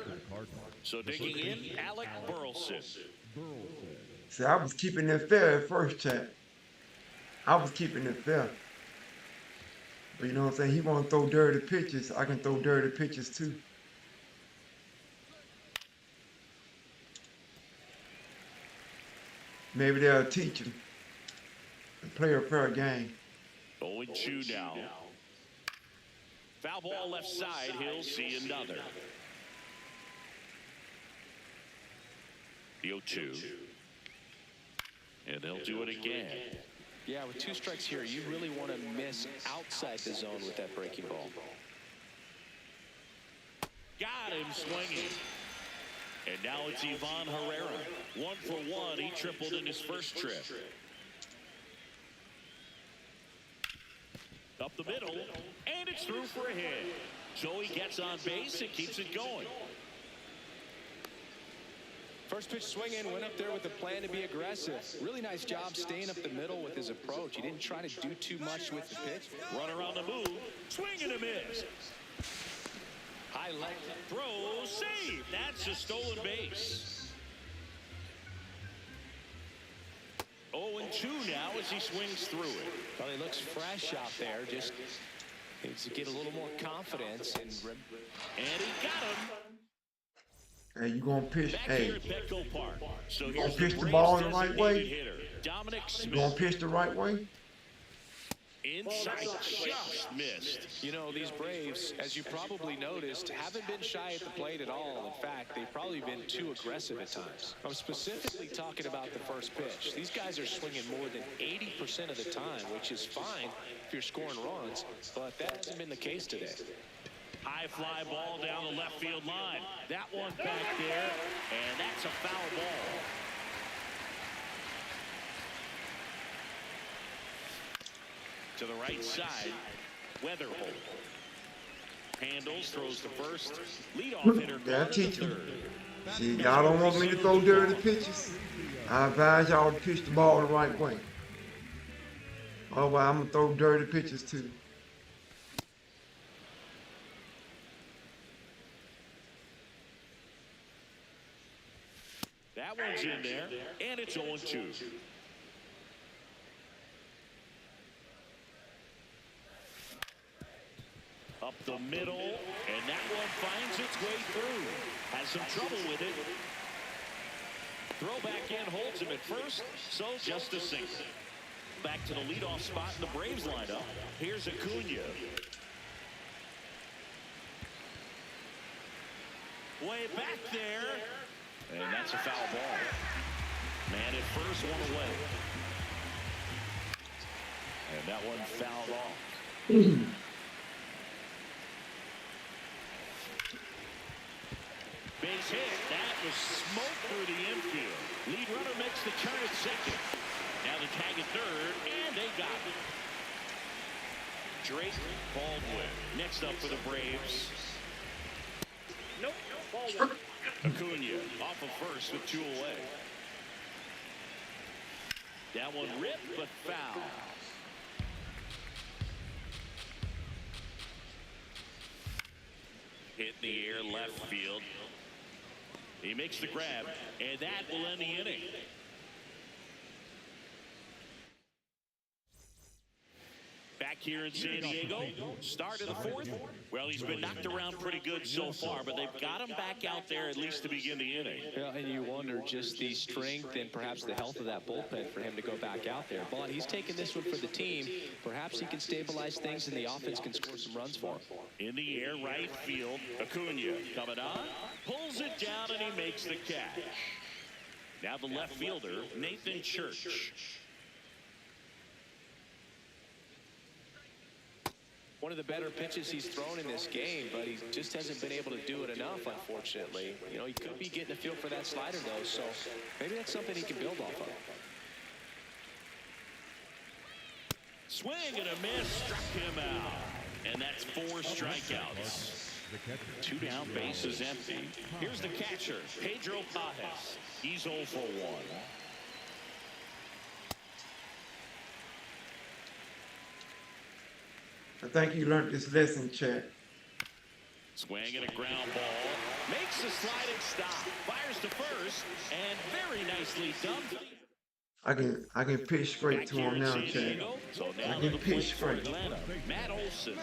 So digging in, Alec Burleson. See, I was keeping it fair at first, Chad. I was keeping it fair. But you know what I'm saying? He want to throw dirty pitches. I can throw dirty pitches too. Maybe they'll teach him and play a fair game. 0-2 now. Foul ball left side. He'll see another. The 0-2. And they'll do it again. Yeah, with 2 strikes here, you really want to miss outside the zone with that breaking ball. Got him swinging. And now it's Ivan Herrera. 1 for 1. He tripled in his first trip. Up the middle, and it's through for a hit. So he gets on base and keeps it going. First pitch swing in, went up there with a plan to be aggressive. Really nice job staying up the middle with his approach. He didn't try to do too much with the pitch. Runner on the move, swing and a miss. High leg throw, save. That's a stolen base. 0-2 now as he swings through it. Well, he looks fresh out there. Just needs to get a little more confidence. And he got him. Hey, you gonna pitch? Back Hey, here at Petco Park. So you gonna here's pitch the Braves ball the right designated way? hitter, Dominic You Smith. gonna pitch the right way? Inside, just missed. you know, these Braves, as you probably noticed, haven't been shy at the plate at all. In fact, they've probably been too aggressive at times. I'm specifically talking about the first pitch. These guys are swinging more than 80% of the time, which is fine if you're scoring runs, but that hasn't been the case today. High fly ball down the left field line. That one back there, and that's a foul ball. To the right side, Weatherholt. Handles, throws to first. Leadoff hitter Yeah, gone to teach the him. third. See, y'all don't want me to throw dirty pitches. I advise y'all to pitch the ball the right way. Otherwise, I'm gonna throw dirty pitches too. That one's in there, and it's 0-2. Up the middle, and that one finds its way through. Has some trouble with it. Throw back in, holds him at first, so just a single. Back to the leadoff spot in the Braves lineup. Here's Acuna. Way back there, and that's a foul ball. Man at first, one away. And that one fouled off. Base hit. That was smoke through the infield. Lead runner makes the turn at second. Now the tag at third, and they got it. Drake Baldwin next up for the Braves. Nope. Baldwin. Acuna off of first with 2 away. That one ripped, but foul. Hit in the air, left field. He makes the grab, and that will end the inning. Back here in San Diego, start of the 4th. Well, he's been knocked around pretty good so far, but they've got him back out there at least to begin the inning. Yeah, and you wonder just the strength and perhaps the health of that bullpen for him to go back out there. But he's taking this one for the team. Perhaps he can stabilize things and the offense can score some runs for him. In the air, right field, Acuna coming on, pulls it down, and he makes the catch. Now the left fielder, Nathan Church. One of the better pitches he's thrown in this game, but he just hasn't been able to do it enough, unfortunately. You know, he could be getting a feel for that slider, though, so maybe that's something he can build off of. Swing and a miss, struck him out. And that's 4 strikeouts. 2 down, bases empty. Here's the catcher, Pedro Pajes. He's 0 for 1. I think you learned this lesson, Chad. Swing and a ground ball. Makes a sliding stop. Fires to first. And very nicely done. I can pitch straight to him now, Chad. So I can pitch straight. Matt Olson.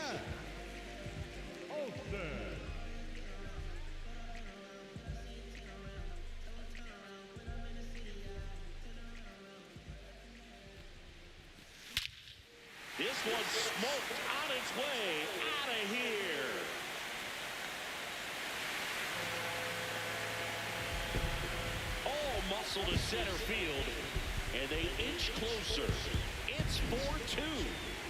This one's smoked on its way out of here. All muscle to center field, and they inch closer. It's 4-2.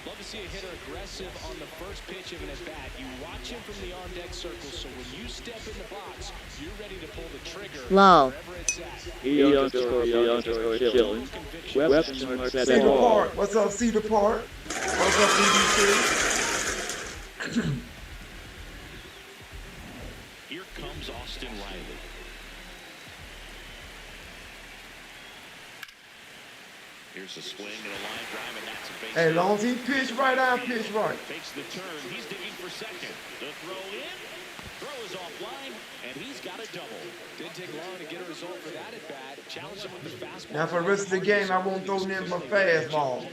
Love to see a hitter aggressive on the first pitch of an at-bat. You watch him from the on-deck circle, so when you step in the box, you're ready to pull the trigger. Lol. Cedar Park. What's up, Cedar Park? What's up, EDC? Here comes Austin Riley. Here's a swing and a line drive, and that's a base. Hey, long as he pitch right, I pitch right. Takes the turn. He's digging for second. The throw in. Throw is offline, and he's got a double. Didn't take long to get a result for that at bat. Challenge him with the fastball. Now for the rest of the game, I won't throw them my fastball.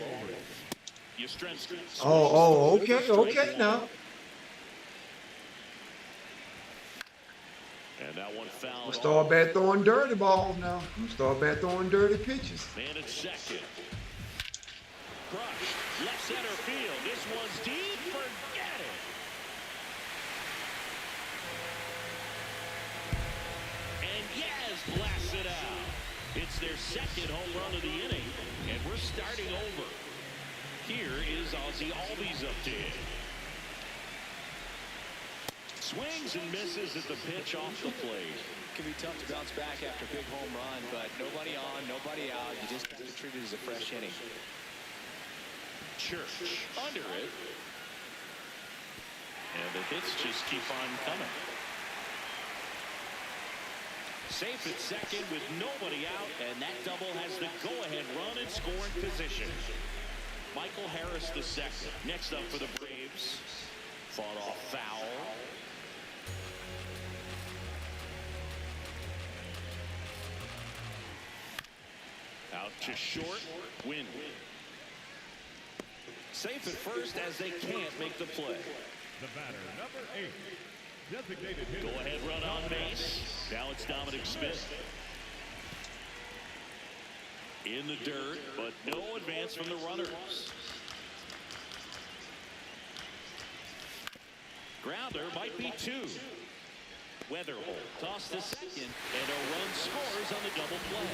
Okay now. And that one fouled. I'm start back throwing dirty balls now. I'm start back throwing dirty pitches. Man at second. Crush. Left center field. This one's deep. Forget it. And Yaz blasts it out. It's their second home run of the inning, and we're starting over. Here is Ozzie Albies up to hit. Swings and misses at the pitch off the plate. It can be tough to bounce back after a big home run, but nobody on, nobody out. You just have to treat it as a fresh inning. Church under it. And the hits just keep on coming. Safe at second with nobody out, and that double has the go-ahead run in scoring position. Michael Harris the second. Next up for the Braves. Fought off foul. Out to short. Win. Safe at first as they can't make the play. The batter, number 8. Designated hitter. Go ahead run on base. Now it's Dominic Smith. In the dirt, but no advance from the runners. Grounder might be 2. Weatherholt toss to second, and a run scores on the double play.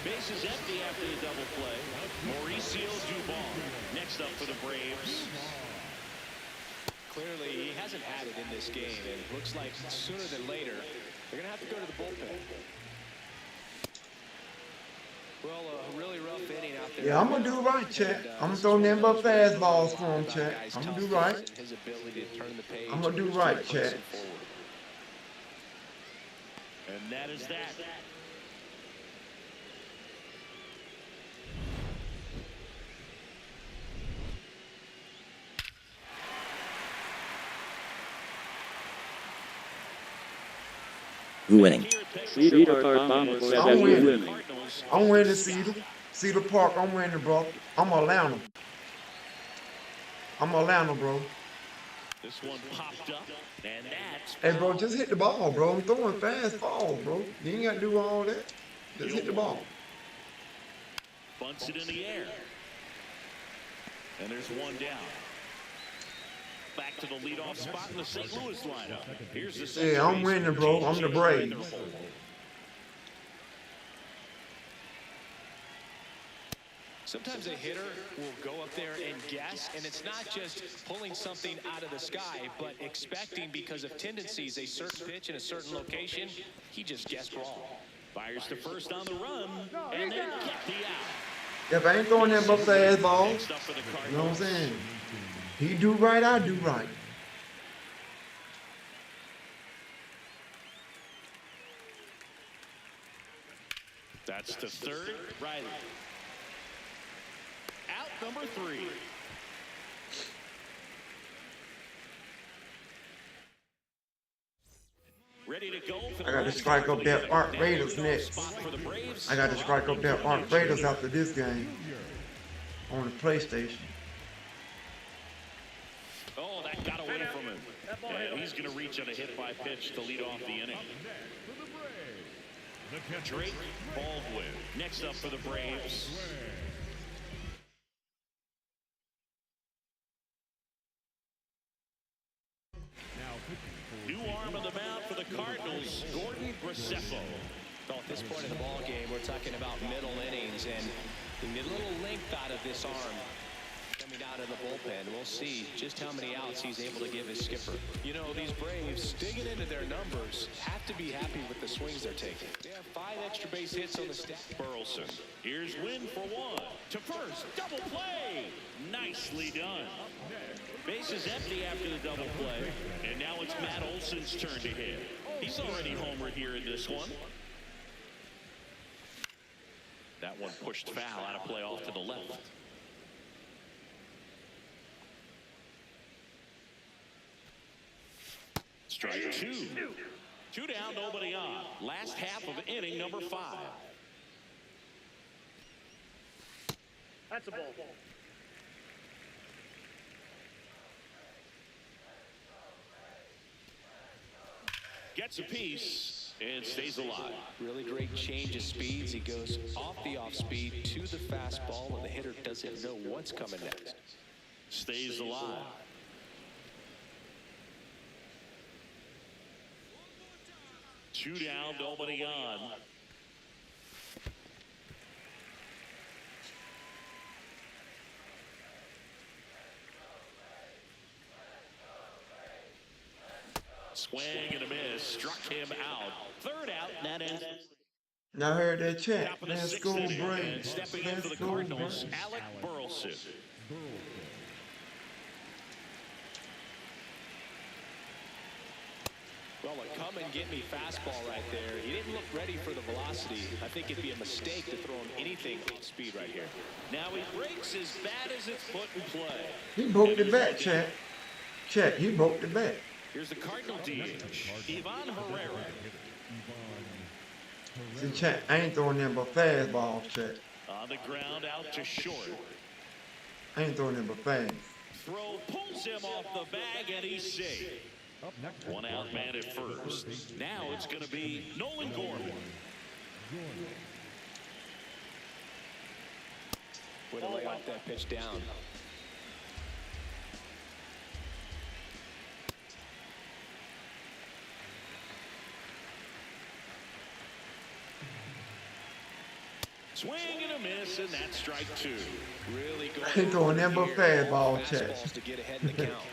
Bases empty after the double play. Mauricio Dubon next up for the Braves. Clearly, he hasn't had it in this game, and it looks like sooner than later, they're going to have to go to the bullpen. Well, a really rough inning out there. Yeah, I'm going to do right, Chet. I'm going to throw them up fastballs for him, Chet. I'm going to do right. I'm going to do right, Chet. And that is that. Winning. I'm winning. I'm winning Cedar Park. I'm winning, bro. I'm Atlanta. I'm Atlanta, bro. This one popped up, and that's... Hey, bro, just hit the ball, bro. I'm throwing fast balls, bro. You ain't got to do all that. Just hit the ball. Bunts it in the air. And there's one down. Back to the leadoff spot in the St. Louis lineup. Here's the yeah, I'm winning, bro. I'm the Braves. Sometimes a hitter will go up there and guess, and it's not just pulling something out of the sky, but expecting because of tendencies a certain pitch in a certain location, he just guessed wrong. Fires to first on the run, and then kept the out. If I ain't throwing them up fastballs, you know what I'm saying? He do right, I do right. That's to third, Riley. Out number 3. Ready to go. I got to strike up that Art Raiders next. I got to strike up that Art Raiders after this game on the PlayStation. Oh, that got away from him. And he's going to reach on a hit by pitch to lead off the inning. Drake Baldwin next up for the Braves. New arm on the mound for the Cardinals, Gordon Graceffo. Well, at this point in the ball game, we're talking about middle innings, and the little length out of this arm coming out of the bullpen. We'll see just how many outs he's able to give his skipper. You know, these Braves, digging into their numbers, have to be happy with the swings they're taking. They have 5 extra base hits on the stat. Burleson. Here's Wynn for 1. To first, double play. Nicely done. Bases empty after the double play, and now it's Matt Olson's turn to hit. He's already homered here in this one. That one pushed foul out of play off to the left. Strike 2. 2 down, nobody on. Last half of inning number 5. That's a ball. Gets a piece and stays alive. Really great change of speeds. He goes off the off speed to the fastball, and the hitter doesn't know what's coming next. Stays alive. Two down, nobody on. Swing and a miss, struck him out. Third out, that ends. Now I heard that chant. Let's go, Braves. Stepping in for the Cardinals, Alec Burleson. Well, a come and get me fastball right there. He didn't look ready for the velocity. I think it'd be a mistake to throw him anything at speed right here. Now he breaks as bad as it's put in play. He broke the bat, Chet. Chet, he broke the bat. Here's the Cardinal DH, Ivan Herrera. See, Chet, I ain't throwing them but fastballs, Chet. On the ground, out to short. I ain't throwing them but fast. throw pulls him off the bag, and he's safe. One out man at first. Now it's going to be Nolan Gorman. Way to lay off that pitch down. Swing and a miss, and that's strike two. Really I ain't throwing them but fastball checks. to get ahead in the count.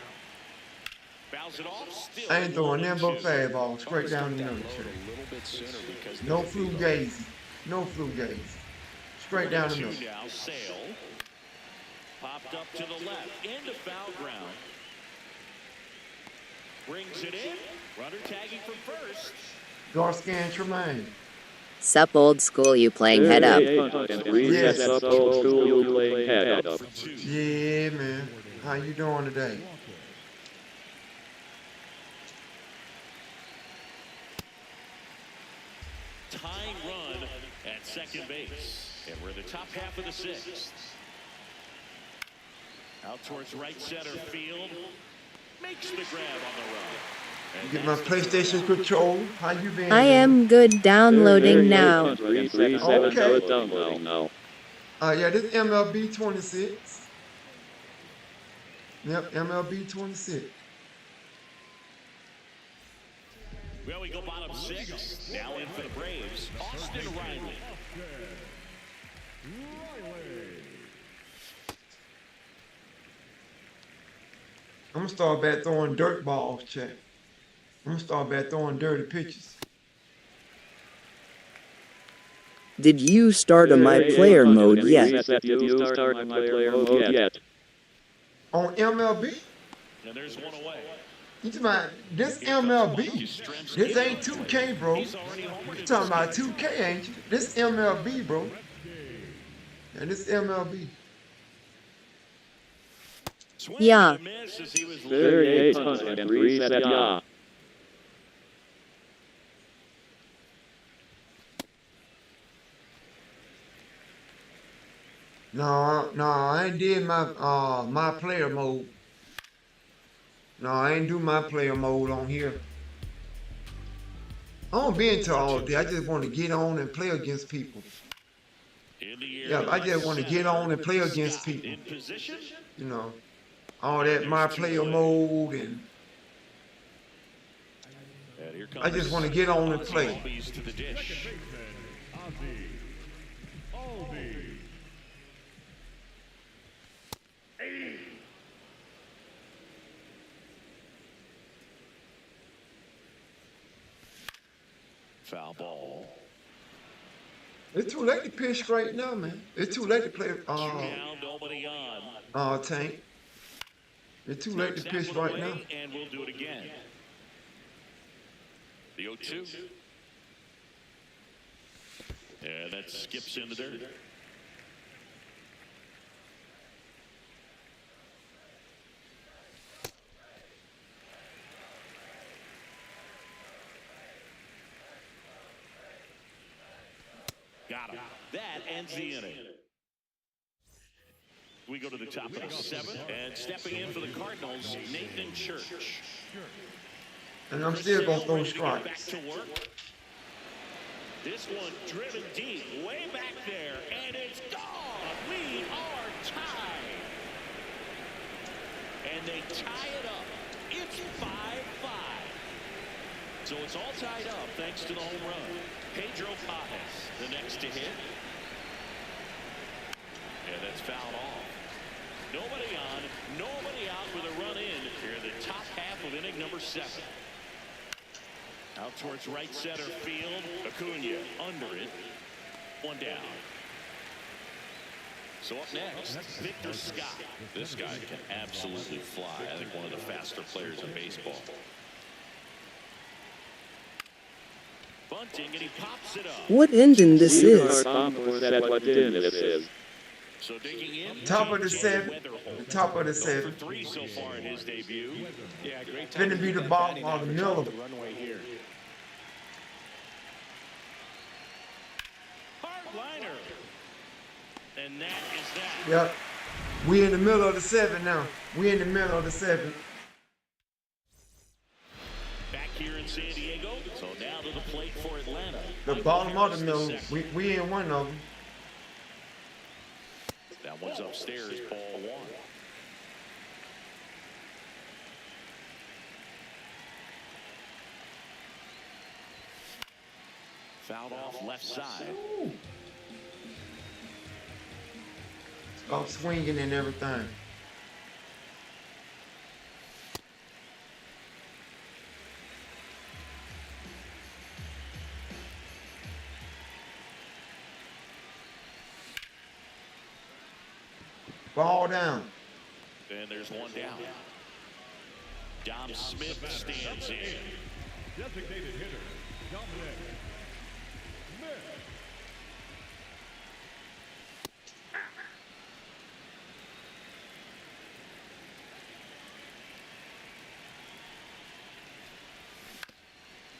Fouls it off. Still I ain't throwing them but fastball straight down the middle. No fugazi. No fugazi. Straight down the middle. Now Sale popped up to the left into foul ground. Brings it in. Runner tagging from first. Garski and Tremaine. Sup old school, you playing head up. Yes. Sup old school, you playing head up. Yeah, man. How you doing today? Tying run at second base. And we're in the top half of the sixth. Out towards right center field. Makes the grab on the run. You get my PlayStation control. How you been? I am good downloading now. Okay. Yeah, this MLB 26. Yep, MLB 26. Well, we go bottom six. Now in for the Braves. Austin Riley. I'm gonna start back throwing dirt balls, check. I'm gonna start back throwing dirty pitches. Did you start on my player mode yet? On MLB? And there's one away. You talking about this MLB? This ain't 2K, bro. You talking about 2K, ain't you? This MLB, bro. Yeah, this MLB. Yeah. No, I ain't did my my player mode. No, I ain't do my player mode on here. I don't be into all day. I just want to get on and play against people. Yeah, I just want to get on and play against people. You know, all that my player mode and I just want to get on and play. Foul ball. It's too late to pitch right now, man. It's too late to play Tank. It's too late to pitch right now. And we'll do it again. The 0-2. Yeah, that skips in the dirt. Got him. That ends the inning. We go to the top of the seventh, and stepping in for the Cardinals, Nathan Church. And I'm still gonna throw strikes. Back to work. This one driven deep, way back there, and it's gone. We are tied. And they tie it up. It's 5-5. So it's all tied up thanks to the home run. Pedro Pajes, the next to hit. And that's fouled off. Nobody on, nobody out with a run in here in the top half of inning number 7. Out towards right center field. Acuna under it. One down. So up next, Victor Scott. This guy can absolutely fly. I think one of the faster players in baseball. Bunting, and he pops it up. What engine this is? So digging in, top of the 7. The top of the 7. 3 so far in his debut. Yeah, great. It's gonna be the bottom of the middle. Runway here. Hard liner. And that is that. Yep. We in the middle of the 7th now. We in the middle of the 7th. Back here in San Diego, so now to the plate for Atlanta. The bottom of the middle. We in one of them. That one's upstairs, ball 1. Fouled off left side. Stop swinging and everything. Ball down. And there's one down. Dom Smith stands in. Designated hitter, Dominic Smith.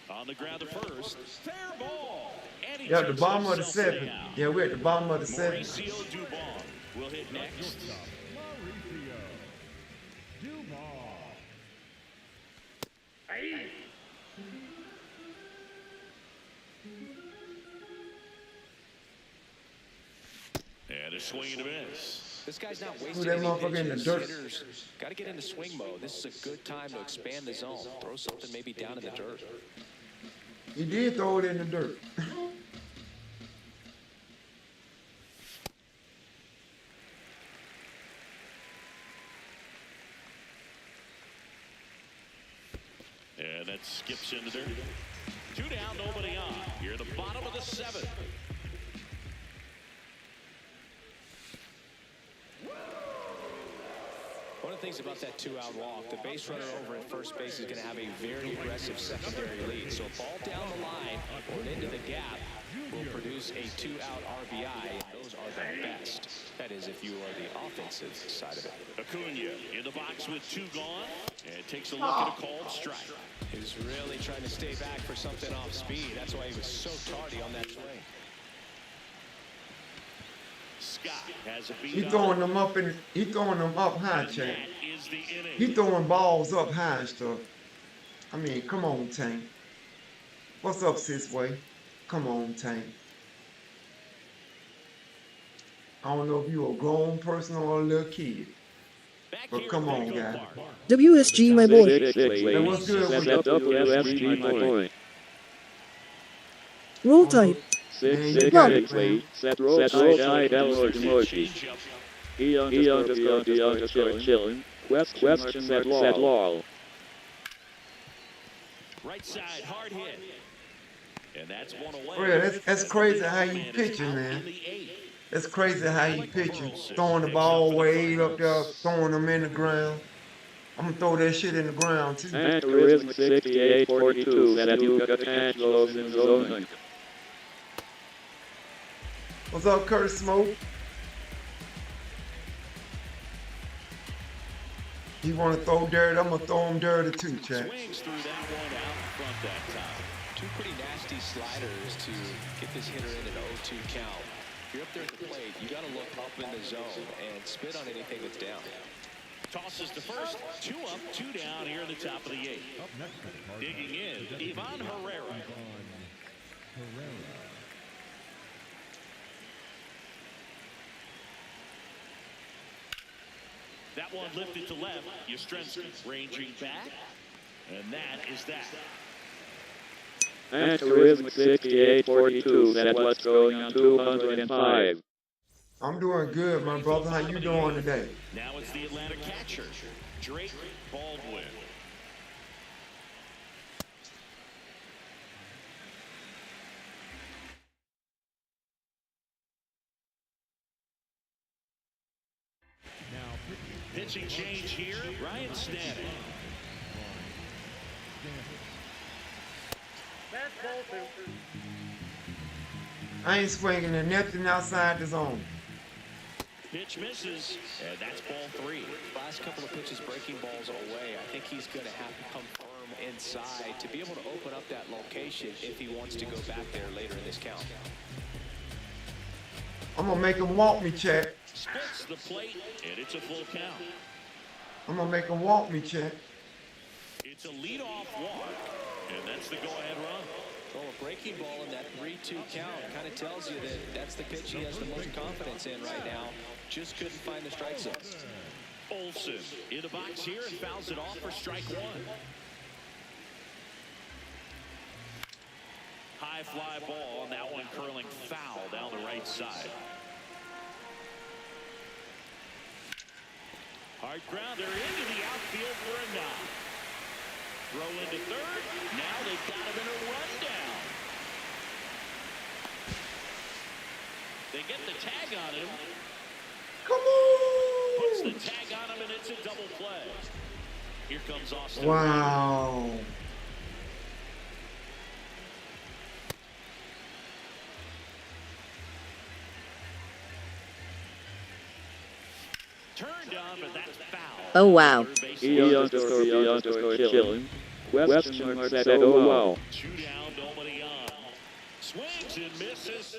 On the ground to first. Fair ball. And Yeah, at the bottom of the 7th. Yeah, we're at the bottom of the 7th. Mauricio Dubon will hit next. Mauricio Dubon. And a swing and a miss. This guy's not Who wasting that any motherfucker in the pitches. dirt? Hitters got to get into swing mode. This is a good time to expand the zone. Throw something maybe down in the dirt. He did throw it in the dirt. And that skips into there. 2 down, nobody on. You're at the bottom of the 7th. One of the things about that 2-out walk, the base runner over at first base is going to have a very aggressive secondary lead. So a ball down the line or into the gap will produce a 2-out RBI, and those are the best. That is, if you are the offensive side of it. Acuna in the box with 2 gone, and takes a look at a called strike. He was really trying to stay back for something off speed. That's why he was so tardy on that swing. Scott has a beat. He throwing them up in. He throwing them up high, Chad. He throwing balls up high and stuff. I mean, come on, Tank. What's up, Sisway? Come on, Tank. I don't know if you a grown person or a little kid, but come on, guy. WSG, my boy. Hey, what's good with you? WSG, my boy. Roll tight. Set roll tight, Moshi. He underscore chillin'. Question set law. Right side, hard hit. And that's one away. Bro, that's crazy how you pitching, man. That's crazy how you pitching. Throwing the ball way up there, throwing them in the ground. I'm gonna throw that shit in the ground too. Charisma 6842. That you got Angelo's in zone. What's up, Curtis Smoke? He want to throw dirt, I'm gonna throw him dirty too, Chad. Swings through that one out in front that time. 2 pretty nasty sliders to get this hitter in an 0-2 count. If you're up there at the plate, you got to look up in the zone and spit on anything that's down. Tosses to first. 2 up, 2 down here in the top of the 8th. Digging in, Ivan Herrera. That one lifted to left. Yastrzemski ranging back. And that is that. And Charisma 6842. That's what's going on 205. I'm doing good, my brother. How you doing today? Now it's the Atlanta catcher, Drake Baldwin. Pitching change here, Ryan Stanton. I ain't swinging at nothing outside the zone. Pitch misses, and that's ball 3. Last couple of pitches breaking balls away. I think he's going to have to come firm inside to be able to open up that location if he wants to go back there later in this count. I'm gonna make him walk me, Chad. Splits the plate, and it's a full count. I'm gonna make him walk me, check. It's a leadoff walk, and that's the go-ahead run. Well, a breaking ball in that 3-2 count kind of tells you that that's the pitch he has the most confidence in right now. Just couldn't find the strike zone. Olsen in the box here and fouls it off for strike one. High fly ball, and that one curling foul down the right side. Hard grounder into the outfield for a knock. Throw into third. Now they've got him in a rundown. They get the tag on him. Come on! Puts the tag on him, and it's a double play. Here comes Austin. Wow. Turned on, but that's foul. Oh wow. Chilling. Question mark set. Oh wow. 2 down, nobody on. Swings and misses.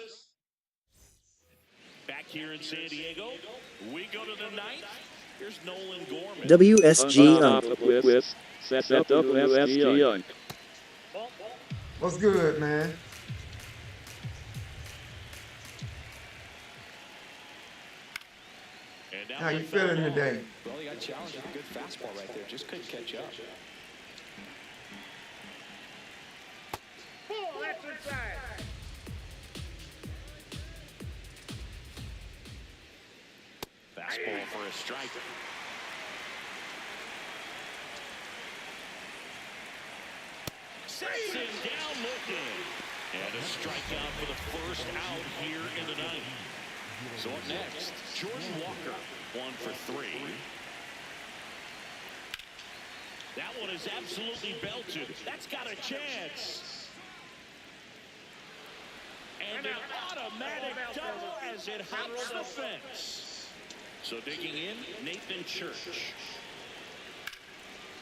Back here in San Diego, we go to the ninth. Here's Nolan Gorman. WSG Unk. Set up WSG Unk. What's good, man? How you feeling today? Well, he got challenged with a good fastball right there. Just couldn't catch up. That's inside. Fastball for a strike. Sets him down looking. And a strikeout for the first out here in the ninth. So up next, Jordan Walker, 1 for 3. That one is absolutely belted. That's got a chance. And an automatic double as it hops the fence. So digging in, Nathan Church.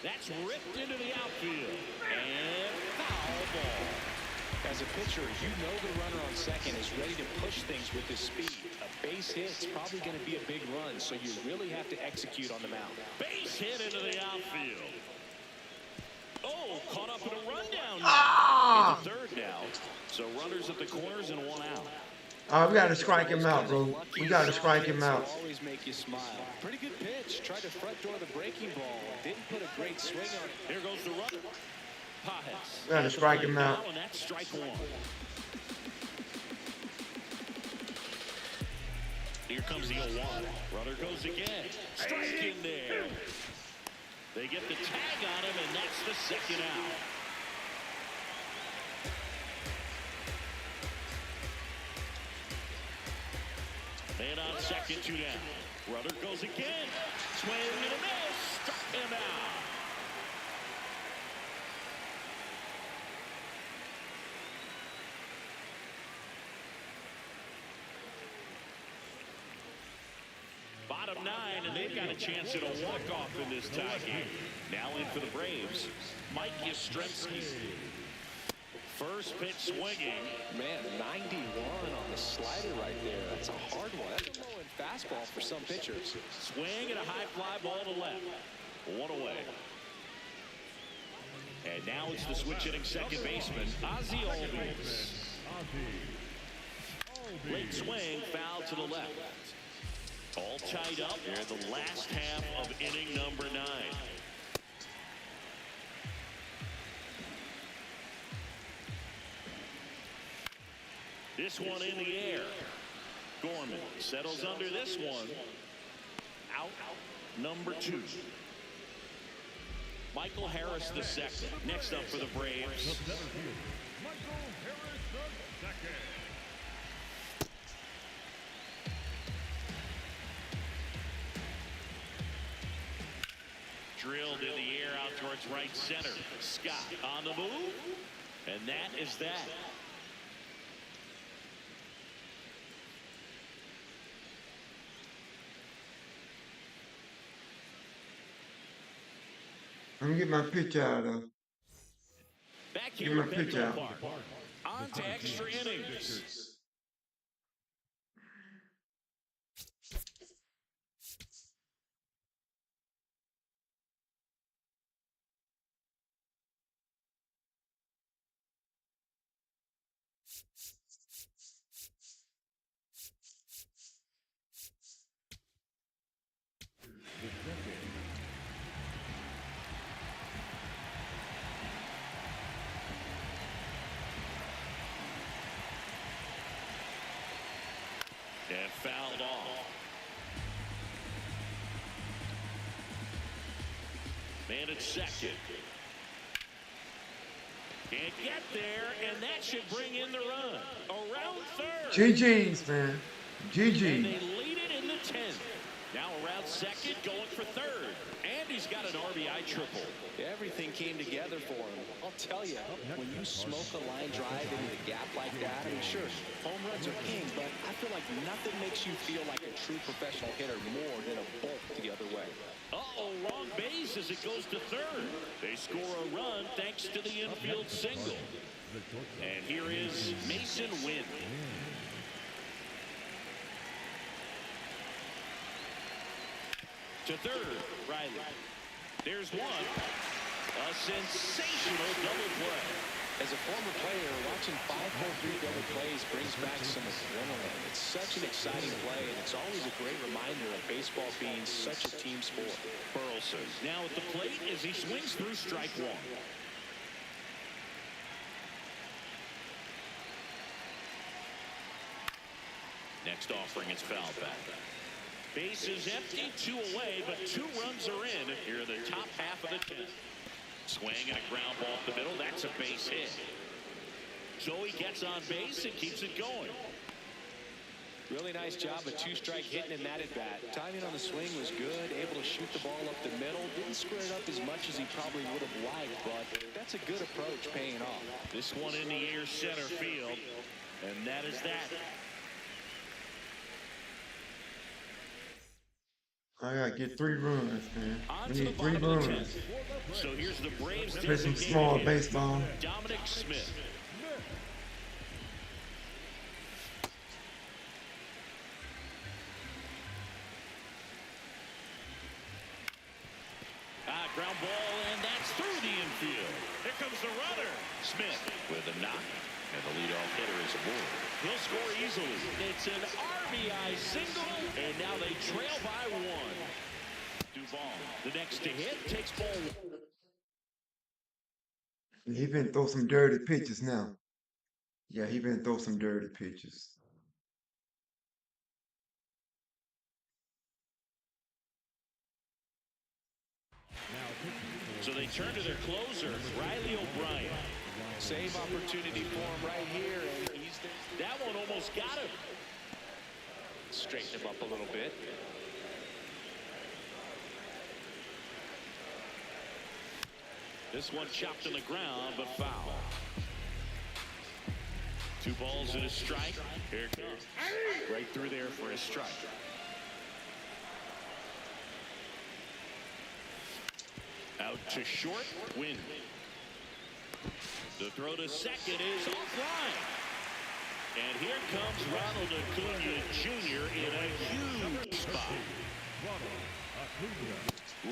That's ripped into the outfield. And foul ball. As a pitcher, you know the runner on second is ready to push things with his speed. A base hit's probably going to be a big run, so you really have to execute on the mound. Base hit into the outfield. Oh, caught up in a rundown. Ah! Into third now. So runners at the corners and 1 out. We got to strike him out, bro. We got to strike him out. Always make you smile. Pretty good pitch. Tried to front door the breaking ball. Didn't put a great swing on it. Here goes the runner. Pajes. Got to strike him out. And that's strike 1. Here comes the 0-1. Runner goes again. Strike in there. They get the tag on him, and that's the second out. Man on second, 2 down. Runner goes again. Swing and a miss. Struck him out. Bottom 9, and they've got a chance at a walk-off in this tie game. Now in for the Braves, Mike Yastrzemski. First pitch swinging. Man, 91 on the slider right there. That's a hard one. That's a low-end fastball for some pitchers. Swing and a high fly ball to left. 1 away. And now it's the switch-hitting second baseman, Ozzie Albies. Late swing, foul to the left. All tied up here in the last half of inning number 9. This one in the air. Gorman settles under this one. Out number 2. Michael Harris the second. Next up for the Braves. Michael Harris the second. Drilled in the air out towards right center. Scott on the move. And that is that. Let me get my pitch out of. Back Get here my at pitch Petco out. Park. On to extra innings. And fouled off. Man at second. Can't get there, and that should bring in the run. Around third. GG's, man. And GG. they lead it in the 10th. Now around second, going for third. And he's got an RBI triple. Everything came together for him. I'll tell you, when you smoke a line drive into the gap like that, I mean, sure, home runs are king, but I feel like nothing makes you feel like a true professional hitter more than a bolt the other way. Uh-oh, wrong base as it goes to third. They score a run thanks to the infield single. And here is Mason Wynn. To third, Riley. There's one. A sensational double play. As a former player, watching 5-4-3 double plays brings back some adrenaline. It's such an exciting play, and it's always a great reminder of baseball being such a team sport. Burleson now at the plate as he swings through strike one. Next offering is fouled back. Base is empty, 2 away, but 2 runs are in here in the top half of the 10th. Swing and a ground ball up the middle. That's a base hit. So he gets on base and keeps it going. Really nice job of 2-strike hitting in that at bat. Timing on the swing was good, able to shoot the ball up the middle. Didn't square it up as much as he probably would have liked, but that's a good approach paying off. This one in the air center field, and that is that. I gotta get 3 runs, man. On We to the need 3 bottom of the runs. 10th. So here's the Braves Play some designated small hitter, baseball. Dominic Smith. Ground ball, and that's through the infield. Here comes the runner. Smith with a knock, and the leadoff hitter is aboard. He'll score easily. It's an RBI single, and now they trail by 1. Duvall, the next to hit, takes ball 1. He been throw some dirty pitches now. Yeah, he been throw some dirty pitches. So they turn to their closer, Riley O'Brien. Save opportunity for him right here, and he's there. That one almost got him. Straighten him up a little bit. This one chopped on the ground, but foul. 2 balls and a strike. Here it comes. Right through there for a strike. Out to short, Win. The throw to second is offline. And here comes Ronald Acuna Jr. in a huge spot.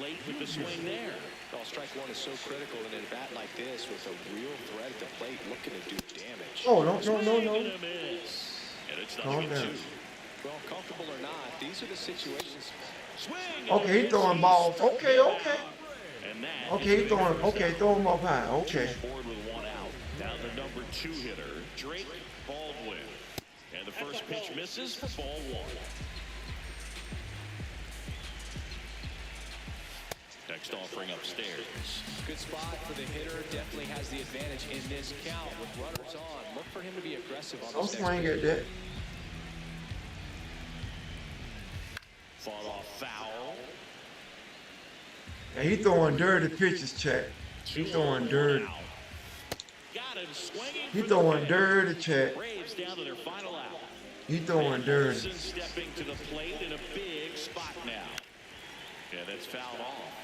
Late with the swing there. Well, strike 1 is so critical in a bat like this with a real threat at the plate looking to do damage. Oh, no. And it's Calm down. Well, comfortable or not, these are the situations. Swing. Okay, he throwing balls. Okay. And that Okay, he throwing. Okay, throw him up high. Okay. Board with 1 out. Now the number 2 hitter, Drake Baldwin. And the first pitch misses for ball 1. Next offering upstairs. Good spot for the hitter. Definitely has the advantage in this count with runners on. Look for him to be aggressive on Don't this. swing at that. Fought off foul. Yeah, he throwing dirty pitches, check. He throwing dirty. Got him swinging. He throwing dirty, check. Braves down to their final out. He throwing dirty. Wilson stepping to the plate in a big spot now. Yeah, that's fouled off.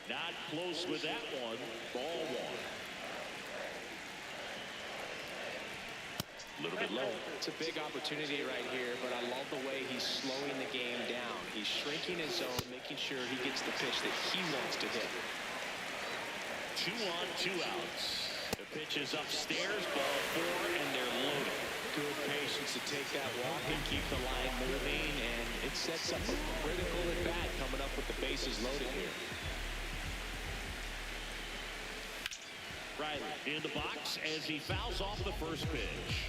Not close with that one. Ball 1. A little bit low. It's a big opportunity right here, but I love the way he's slowing the game down. He's shrinking his zone, making sure he gets the pitch that he wants to hit. 2 on, 2 outs. The pitch is upstairs, ball 4, and they're loaded. Good patience to take that walk and keep the line moving, and it sets up a critical at bat coming up with the bases loaded here. Riley in the box as he fouls off the first pitch.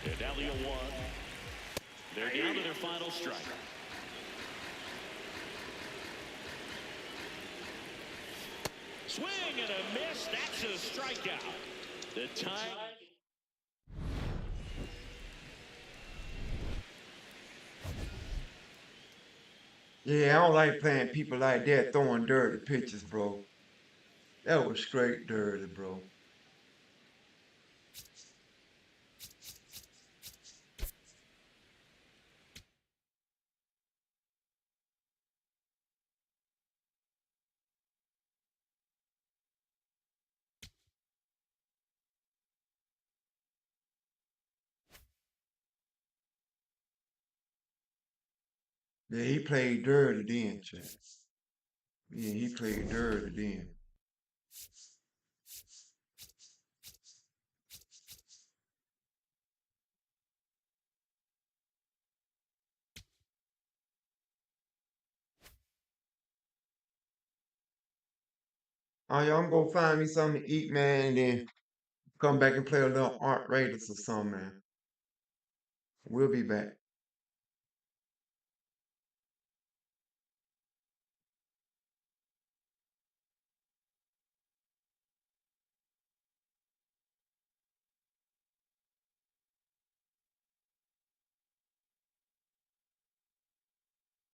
And now the 0-1. They're down to their final strike. Swing and a miss. That's a strikeout. The time. Yeah, I don't like playing people like that throwing dirty pitches, bro. That was straight dirty, bro. Yeah, he played dirty then, Chad. Yeah, he played dirty then. Oh, yeah, I'm gonna find me something to eat, man, and then come back and play a little Art Raiders or something, man. We'll be back.